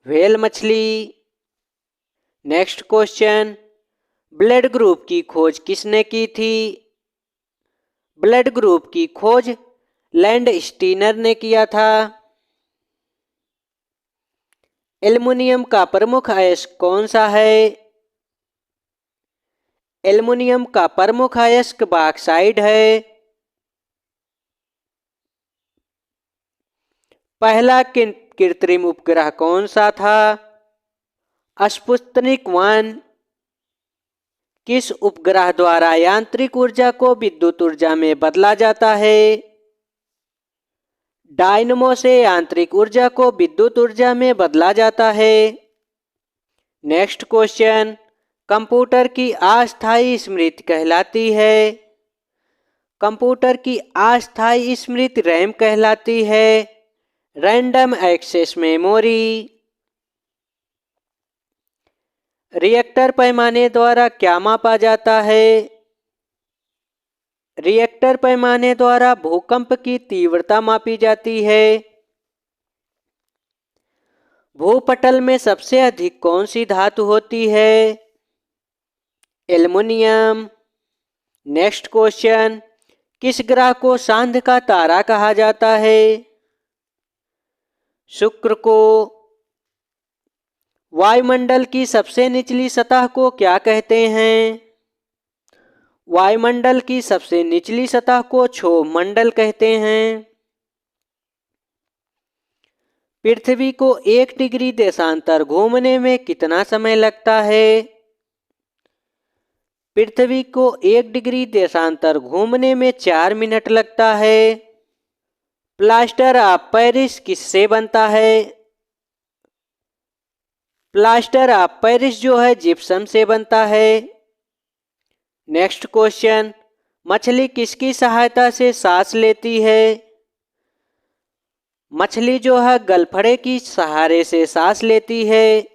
व्हेल मछली। नेक्स्ट क्वेश्चन, ब्लड ग्रुप की खोज किसने की थी? ब्लड ग्रुप की खोज लैंड स्टीनर ने किया था। एल्युमिनियम का प्रमुख अयस्क कौन सा है? एल्युमिनियम का प्रमुख अयस्क बॉक्साइट है। पहला कृत्रिम उपग्रह कौन सा था? स्पुतनिक 1। किस उपग्रह द्वारा यांत्रिक ऊर्जा को विद्युत ऊर्जा में बदला जाता है? डायनमो से यांत्रिक ऊर्जा को विद्युत ऊर्जा में बदला जाता है। नेक्स्ट क्वेश्चन, कंप्यूटर की अस्थायी स्मृति कहलाती है। कंप्यूटर की अस्थायी स्मृति रैम कहलाती है। Random access memory. रिएक्टर पैमाने द्वारा क्या मापा जाता है? रिएक्टर पैमाने द्वारा भूकंप की तीव्रता मापी जाती है। भूपटल में सबसे अधिक कौन सी धातु होती है? एल्युमिनियम। नेक्स्ट क्वेश्चन, किस ग्रह को सांध का तारा कहा जाता है? शुक्र को। वायुमंडल की सबसे निचली सतह को क्या कहते हैं? वायुमंडल की सबसे निचली सतह को क्षोभ मंडल कहते हैं। पृथ्वी को 1 डिग्री देशांतर घूमने में कितना समय लगता है? पृथ्वी को 1 डिग्री देशांतर घूमने में 4 मिनट लगता है। प्लास्टर ऑफ पेरिस किससे बनता है? प्लास्टर ऑफ पेरिस जो है जिप्सम से बनता है। नेक्स्ट क्वेश्चन, मछली किसकी सहायता से सांस लेती है? मछली जो है गलफड़े की सहारे से सांस लेती है।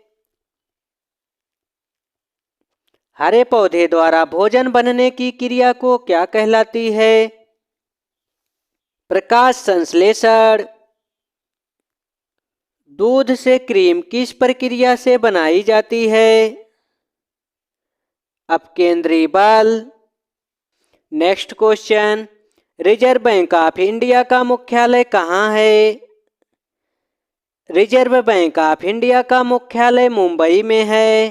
हरे पौधे द्वारा भोजन बनने की क्रिया को क्या कहलाती है? प्रकाश संश्लेषण। दूध से क्रीम किस प्रक्रिया से बनाई जाती है? अपकेंद्री बल। Next question, reserve bank of India का मुख्यालय कहाँ है? रिजर्व बैंक ऑफ इंडिया का मुख्यालय मुंबई में है।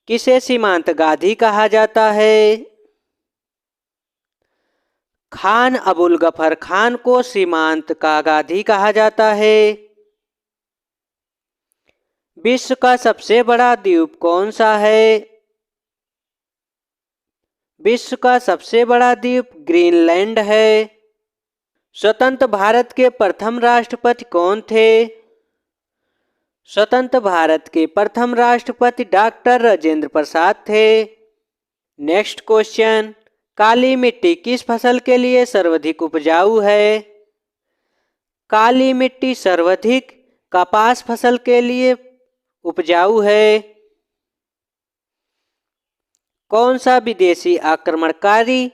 किसे सीमांत गांधी कहा जाता है? खान अबुल गफर खान को सीमांत का गांधी कहा जाता है। विश्व का सबसे बड़ा द्वीप कौन सा है? विश्व का सबसे बड़ा द्वीप ग्रीनलैंड है। स्वतंत्र भारत के प्रथम राष्ट्रपति कौन थे? स्वतंत्र भारत के प्रथम राष्ट्रपति डॉक्टर राजेंद्र प्रसाद थे। नेक्स्ट क्वेश्चन, काली मिट्टी किस फसल के लिए सर्वाधिक उपजाऊ है? काली मिट्टी सर्वाधिक कपास फसल के लिए उपजाऊ है। कौन सा विदेशी आक्रमणकारी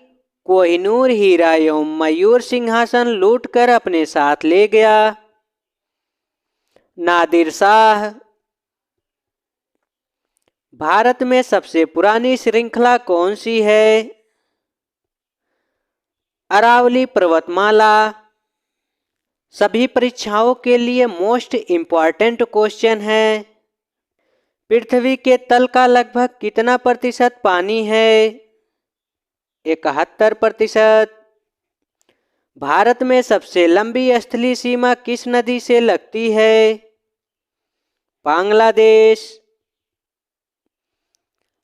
कोहिनूर हीरा एवं मयूर सिंहासन लूटकर अपने साथ ले गया? नादिर शाह। भारत में सबसे पुरानी श्रृंखला कौन सी है? अरावली पर्वतमाला। सभी परीक्षाओं के लिए मोस्ट इम्पॉर्टेंट क्वेश्चन है, पृथ्वी के तल का लगभग कितना प्रतिशत पानी है? 71%। भारत में सबसे लंबी स्थलीय सीमा किस नदी से लगती है? बांग्लादेश।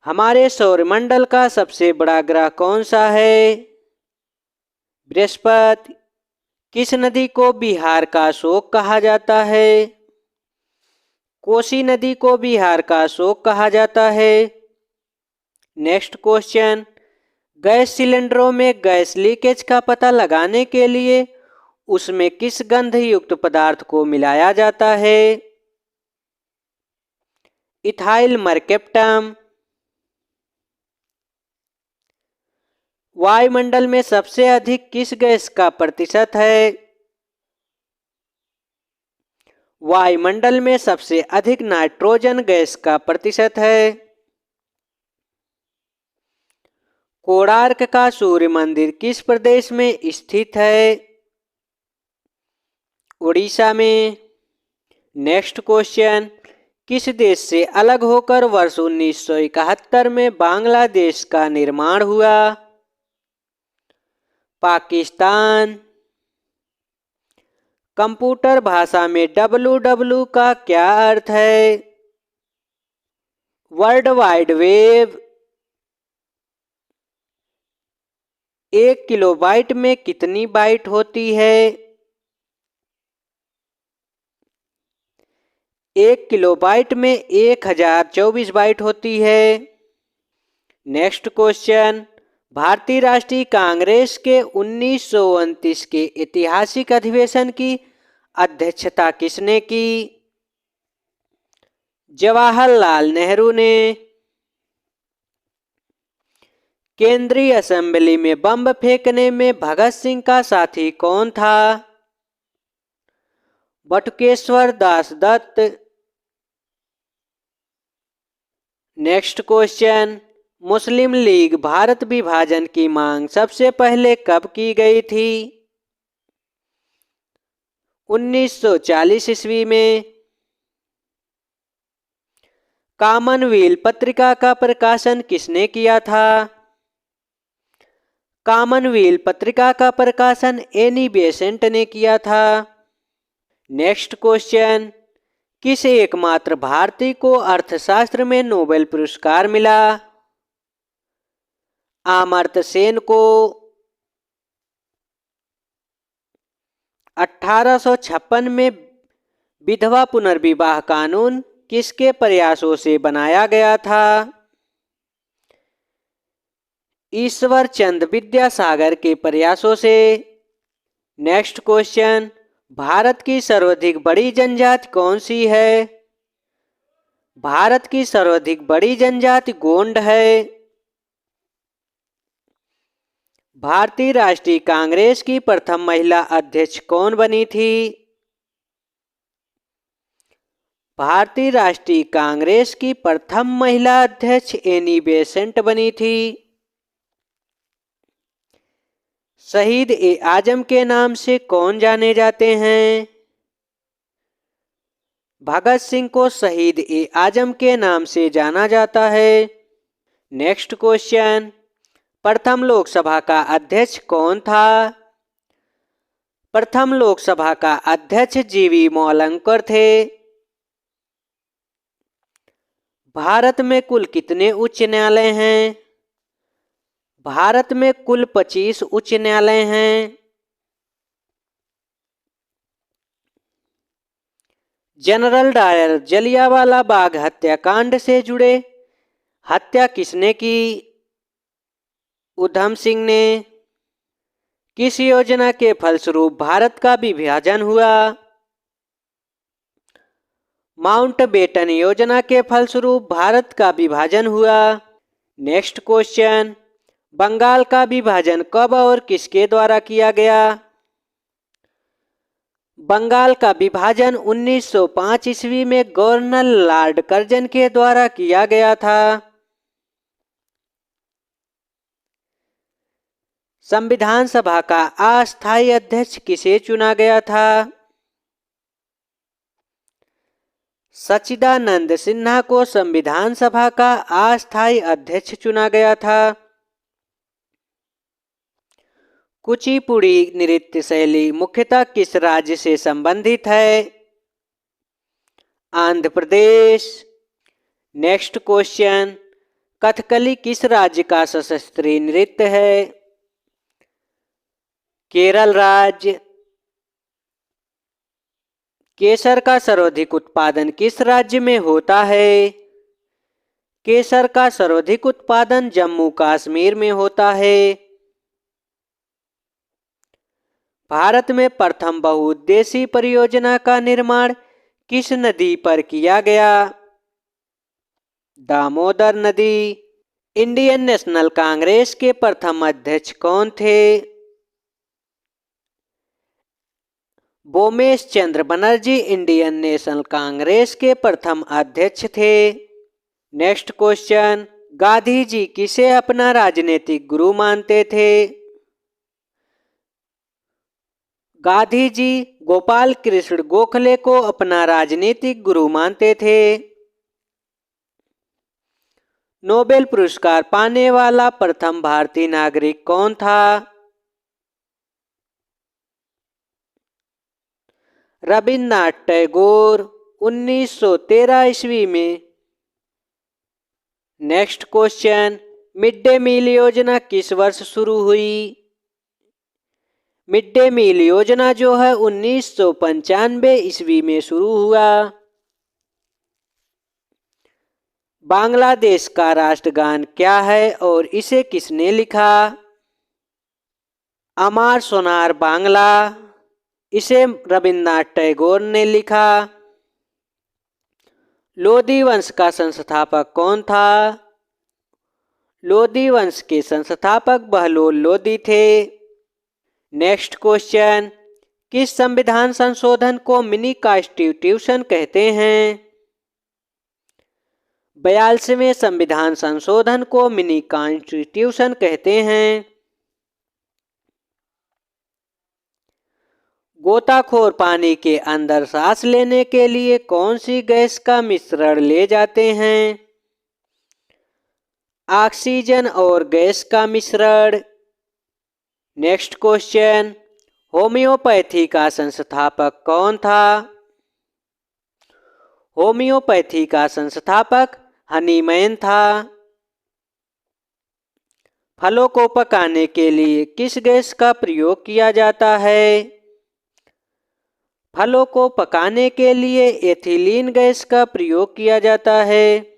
हमारे सौरमंडल का सबसे बड़ा ग्रह कौन सा है? बृहस्पति। किस नदी को बिहार का अशोक कहा जाता है? कोसी नदी को बिहार का अशोक कहा जाता है। नेक्स्ट क्वेश्चन, गैस सिलेंडरों में गैस लीकेज का पता लगाने के लिए उसमें किस गंध युक्त पदार्थ को मिलाया जाता है? इथाइल मरकेप्टम। वायुमंडल में सबसे अधिक किस गैस का प्रतिशत है? वायुमंडल में सबसे अधिक नाइट्रोजन गैस का प्रतिशत है। कोणार्क का सूर्य मंदिर किस प्रदेश में स्थित है? उड़ीसा में। नेक्स्ट क्वेश्चन, किस देश से अलग होकर वर्ष 1971 में बांग्लादेश का निर्माण हुआ? पाकिस्तान। कंप्यूटर भाषा में www का क्या अर्थ है? World wide web. 1 किलोबाइट में कितनी बाइट होती है? 1 किलोबाइट में 1024 बाइट होती है। नेक्स्ट क्वेश्चन, भारतीय राष्ट्रीय कांग्रेस के 1929 के ऐतिहासिक अधिवेशन की अध्यक्षता किसने की? जवाहरलाल नेहरू ने। केंद्रीय असेंबली में बम फेंकने में भगत सिंह का साथी कौन था? बटुकेश्वर दास दत्त। नेक्स्ट क्वेश्चन, मुस्लिम लीग भारत विभाजन की मांग सबसे पहले कब की गई थी? 1940 ईस्वी में। कॉमनवेल्थ पत्रिका का प्रकाशन किसने किया था? कॉमनवेल्थ पत्रिका का प्रकाशन एनी बेसेंट ने किया था। नेक्स्ट क्वेश्चन, किस एकमात्र भारतीय को अर्थशास्त्र में नोबेल पुरस्कार मिला? अमर्त्य सेन को। 1856 में विधवा पुनर्विवाह कानून किसके प्रयासों से बनाया गया था? ईश्वर चंद्र विद्यासागर के प्रयासों से। नेक्स्ट क्वेश्चन, भारत की सर्वाधिक बड़ी जनजाति कौन सी है? भारत की सर्वाधिक बड़ी जनजाति गोंड है। भारतीय राष्ट्रीय कांग्रेस की प्रथम महिला अध्यक्ष कौन बनी थी? भारतीय राष्ट्रीय कांग्रेस की प्रथम महिला अध्यक्ष एनी बेसेंट बनी थी। शहीद ए आजम के नाम से कौन जाने जाते हैं? भगत सिंह को शहीद ए आजम के नाम से जाना जाता है। नेक्स्ट क्वेश्चन, प्रथम लोकसभा का अध्यक्ष कौन था? प्रथम लोकसभा का अध्यक्ष जीवी मौलंकर थे। भारत में कुल कितने उच्च न्यायालय हैं? भारत में कुल 25 उच्च न्यायालय हैं। जनरल डायर जलियांवाला बाग हत्याकांड से जुड़े हत्या किसने की? उधम सिंह ने। किस योजना के फलस्वरूप भारत का विभाजन हुआ? माउंटबेटन योजना के फलस्वरूप भारत का विभाजन हुआ। नेक्स्ट क्वेश्चन, बंगाल का विभाजन कब और किसके द्वारा किया गया? बंगाल का विभाजन 1905 ईस्वी में गवर्नर लॉर्ड कर्जन के द्वारा किया गया था। संविधान सभा का अस्थायी अध्यक्ष किसे चुना गया था? सच्चिदानंद सिन्हा को संविधान सभा का अस्थायी अध्यक्ष चुना गया था। कुचिपुड़ी नृत्य शैली मुख्यतः किस राज्य से संबंधित है? आंध्र प्रदेश। नेक्स्ट क्वेश्चन, कथकली किस राज्य का सशस्त्रीय नृत्य है? केरल राज्य। केसर का सर्वाधिक उत्पादन किस राज्य में होता है? केसर का सर्वाधिक उत्पादन जम्मू कश्मीर में होता है। भारत में प्रथम बहुउद्देशीय परियोजना का निर्माण किस नदी पर किया गया? दामोदर नदी। इंडियन नेशनल कांग्रेस के प्रथम अध्यक्ष कौन थे? बोमेश चंद्र बनर्जी इंडियन नेशनल कांग्रेस के प्रथम अध्यक्ष थे। नेक्स्ट क्वेश्चन, गांधी जी किसे अपना राजनीतिक गुरु मानते थे? गांधी जी गोपाल कृष्ण गोखले को अपना राजनीतिक गुरु मानते थे। नोबेल पुरस्कार पाने वाला प्रथम भारतीय नागरिक कौन था? रविन्द्रनाथ टैगोर 1913 ईस्वी में। Next question, mid day meal योजना किस वर्ष शुरू हुई? मिड डे मील योजना जो है 1995 ईस्वी में शुरू हुआ। बांग्लादेश का राष्ट्रगान क्या है और इसे किसने लिखा? अमार सोनार बांग्ला, इसे रविन्द्रनाथ टैगोर ने लिखा। लोदी वंश का संस्थापक कौन था? लोदी वंश के संस्थापक बहलोल लोदी थे। नेक्स्ट क्वेश्चन, किस संविधान संशोधन को मिनी कॉन्स्टिट्यूशन कहते हैं? 42वें संविधान संशोधन को मिनी कॉन्स्टिट्यूशन कहते हैं। गोताखोर पानी के अंदर सांस लेने के लिए कौन सी गैस का मिश्रण ले जाते हैं? ऑक्सीजन और गैस का मिश्रण। नेक्स्ट क्वेश्चन, होम्योपैथी का संस्थापक कौन था? होम्योपैथी का संस्थापक हनीमैन था। फलों को पकाने के लिए किस गैस का प्रयोग किया जाता है? फलों को पकाने के लिए एथिलीन गैस का प्रयोग किया जाता है।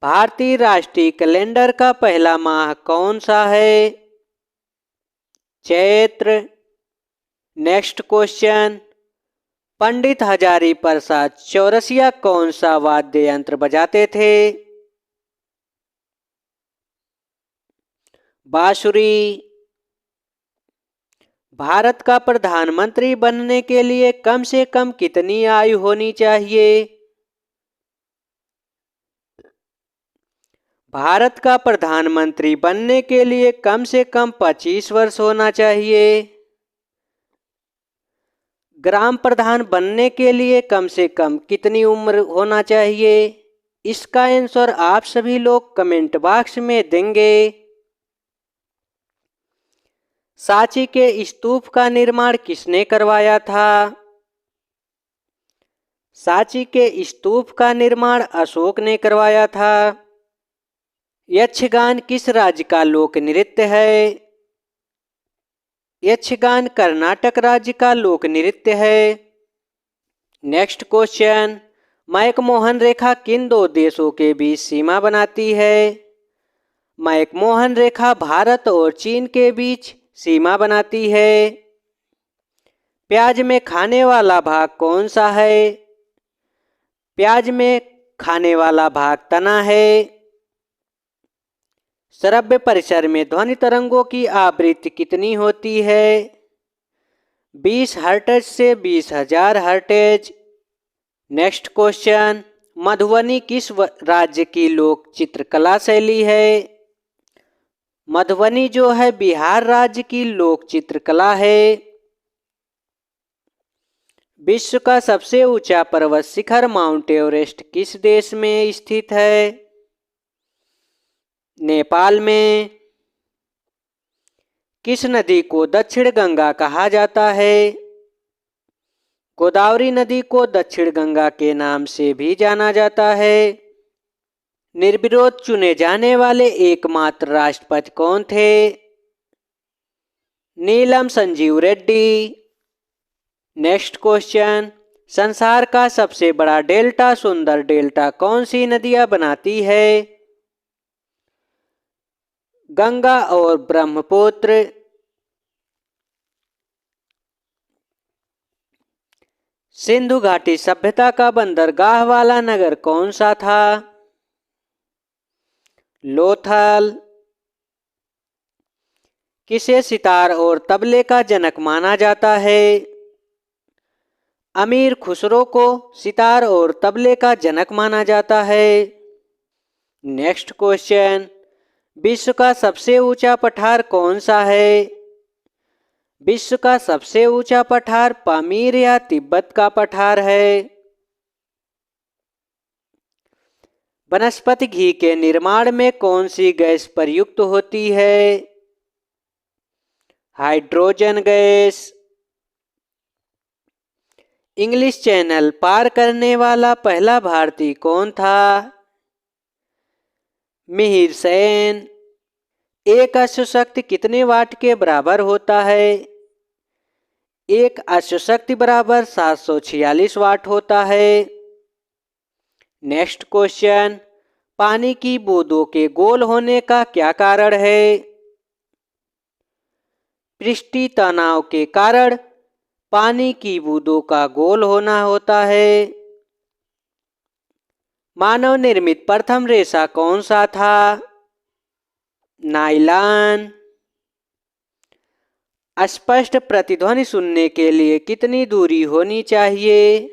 भारतीय राष्ट्रीय कैलेंडर का पहला माह कौन सा है? चैत्र। नेक्स्ट क्वेश्चन, पंडित हजारी प्रसाद चौरसिया कौन सा वाद्य यंत्र बजाते थे? बांसुरी। भारत का प्रधानमंत्री बनने के लिए कम से कम कितनी आयु होनी चाहिए? भारत का प्रधानमंत्री बनने के लिए कम से कम 25 वर्ष होना चाहिए। ग्राम प्रधान बनने के लिए कम से कम कितनी उम्र होना चाहिए? इसका आंसर आप सभी लोग कमेंट बॉक्स में देंगे। सांची के स्तूप का निर्माण किसने करवाया था? सांची के स्तूप का निर्माण अशोक ने करवाया था। यक्षगान किस राज्य का लोक नृत्य है? यक्षगान कर्नाटक राज्य का लोक नृत्य है। नेक्स्ट क्वेश्चन, मैकमोहन रेखा किन दो देशों के बीच सीमा बनाती है? मैकमोहन रेखा भारत और चीन के बीच सीमा बनाती है। प्याज में खाने वाला भाग कौन सा है? प्याज में खाने वाला भाग तना है। श्रव्य परिसर में ध्वनि तरंगों की आवृत्ति कितनी होती है? 20 हर्ट्ज से 20,000 हर्ट्ज। नेक्स्ट क्वेश्चन, मधुबनी किस राज्य की लोक चित्रकला शैली है? मधुबनी जो है बिहार राज्य की लोक चित्रकला है। विश्व का सबसे ऊंचा पर्वत शिखर माउंट एवरेस्ट किस देश में स्थित है? नेपाल में। किस नदी को दक्षिण गंगा कहा जाता है? गोदावरी नदी को दक्षिण गंगा के नाम से भी जाना जाता है। निर्विरोध चुने जाने वाले एकमात्र राष्ट्रपति कौन थे? नीलम संजीव रेड्डी। नेक्स्ट क्वेश्चन, संसार का सबसे बड़ा डेल्टा सुंदर डेल्टा कौन सी नदियां बनाती है? गंगा और ब्रह्मपुत्र। सिंधु घाटी सभ्यता का बंदरगाह वाला नगर कौन सा था? लोथल। किसे सितार और तबले का जनक माना जाता है? अमीर खुसरो को सितार और तबले का जनक माना जाता है। नेक्स्ट क्वेश्चन, विश्व का सबसे ऊंचा पठार कौन सा है? विश्व का सबसे ऊंचा पठार पामीर या तिब्बत का पठार है? वनस्पति घी के निर्माण में कौन सी गैस प्रयुक्त होती है? Hydrogen gas. इंग्लिश चैनल पार करने वाला पहला भारतीय कौन था? मिहिर सेन। एक अश्वशक्ति कितने वाट के बराबर होता है? एक अश्वशक्ति बराबर 746 वाट होता है। नेक्स्ट क्वेश्चन, पानी की बूंदों के गोल होने का क्या कारण है? पृष्ठीय तनाव के कारण पानी की बूंदों का गोल होना होता है। मानव निर्मित प्रथम रेशा कौन सा था? नायलॉन। स्पष्ट प्रतिध्वनि सुनने के लिए कितनी दूरी होनी चाहिए?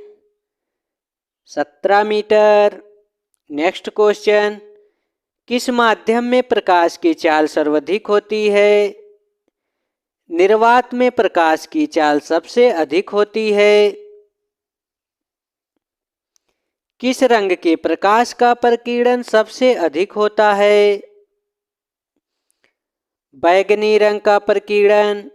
17 मीटर। नेक्स्ट क्वेश्चन, किस माध्यम में प्रकाश की चाल सर्वाधिक होती है? निर्वात में प्रकाश की चाल सबसे अधिक होती है। किस रंग के प्रकाश का प्रकीर्णन सबसे अधिक होता है? बैंगनी रंग का प्रकीर्णन।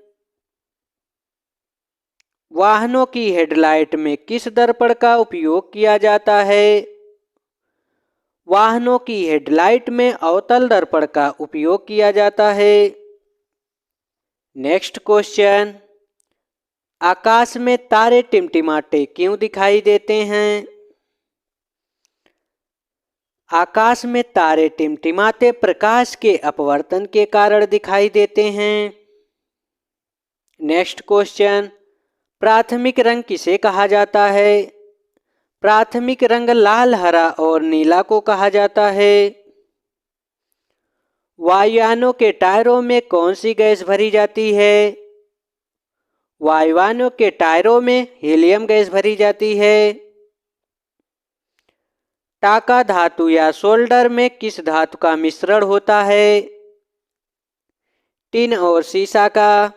वाहनों की हेडलाइट में किस दर्पण का उपयोग किया जाता है? वाहनों की हेडलाइट में अवतल दर्पण का उपयोग किया जाता है। नेक्स्ट क्वेश्चन, आकाश में तारे टिमटिमाते क्यों दिखाई देते हैं? आकाश में तारे टिमटिमाते प्रकाश के अपवर्तन के कारण दिखाई देते हैं। नेक्स्ट क्वेश्चन, प्राथमिक रंग किसे कहा जाता है? प्राथमिक रंग लाल, हरा और नीला को कहा जाता है। वायुयानों के टायरों में कौन सी गैस भरी जाती है? वायुयानों के टायरों में हीलियम गैस भरी जाती है। टाका धातु या सोल्डर में किस धातु का मिश्रण होता है? टिन और सीसा का।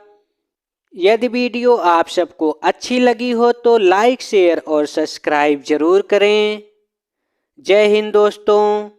यदि वीडियो आप सबको अच्छी लगी हो तो लाइक, शेयर और सब्सक्राइब जरूर करें। जय हिंद दोस्तों।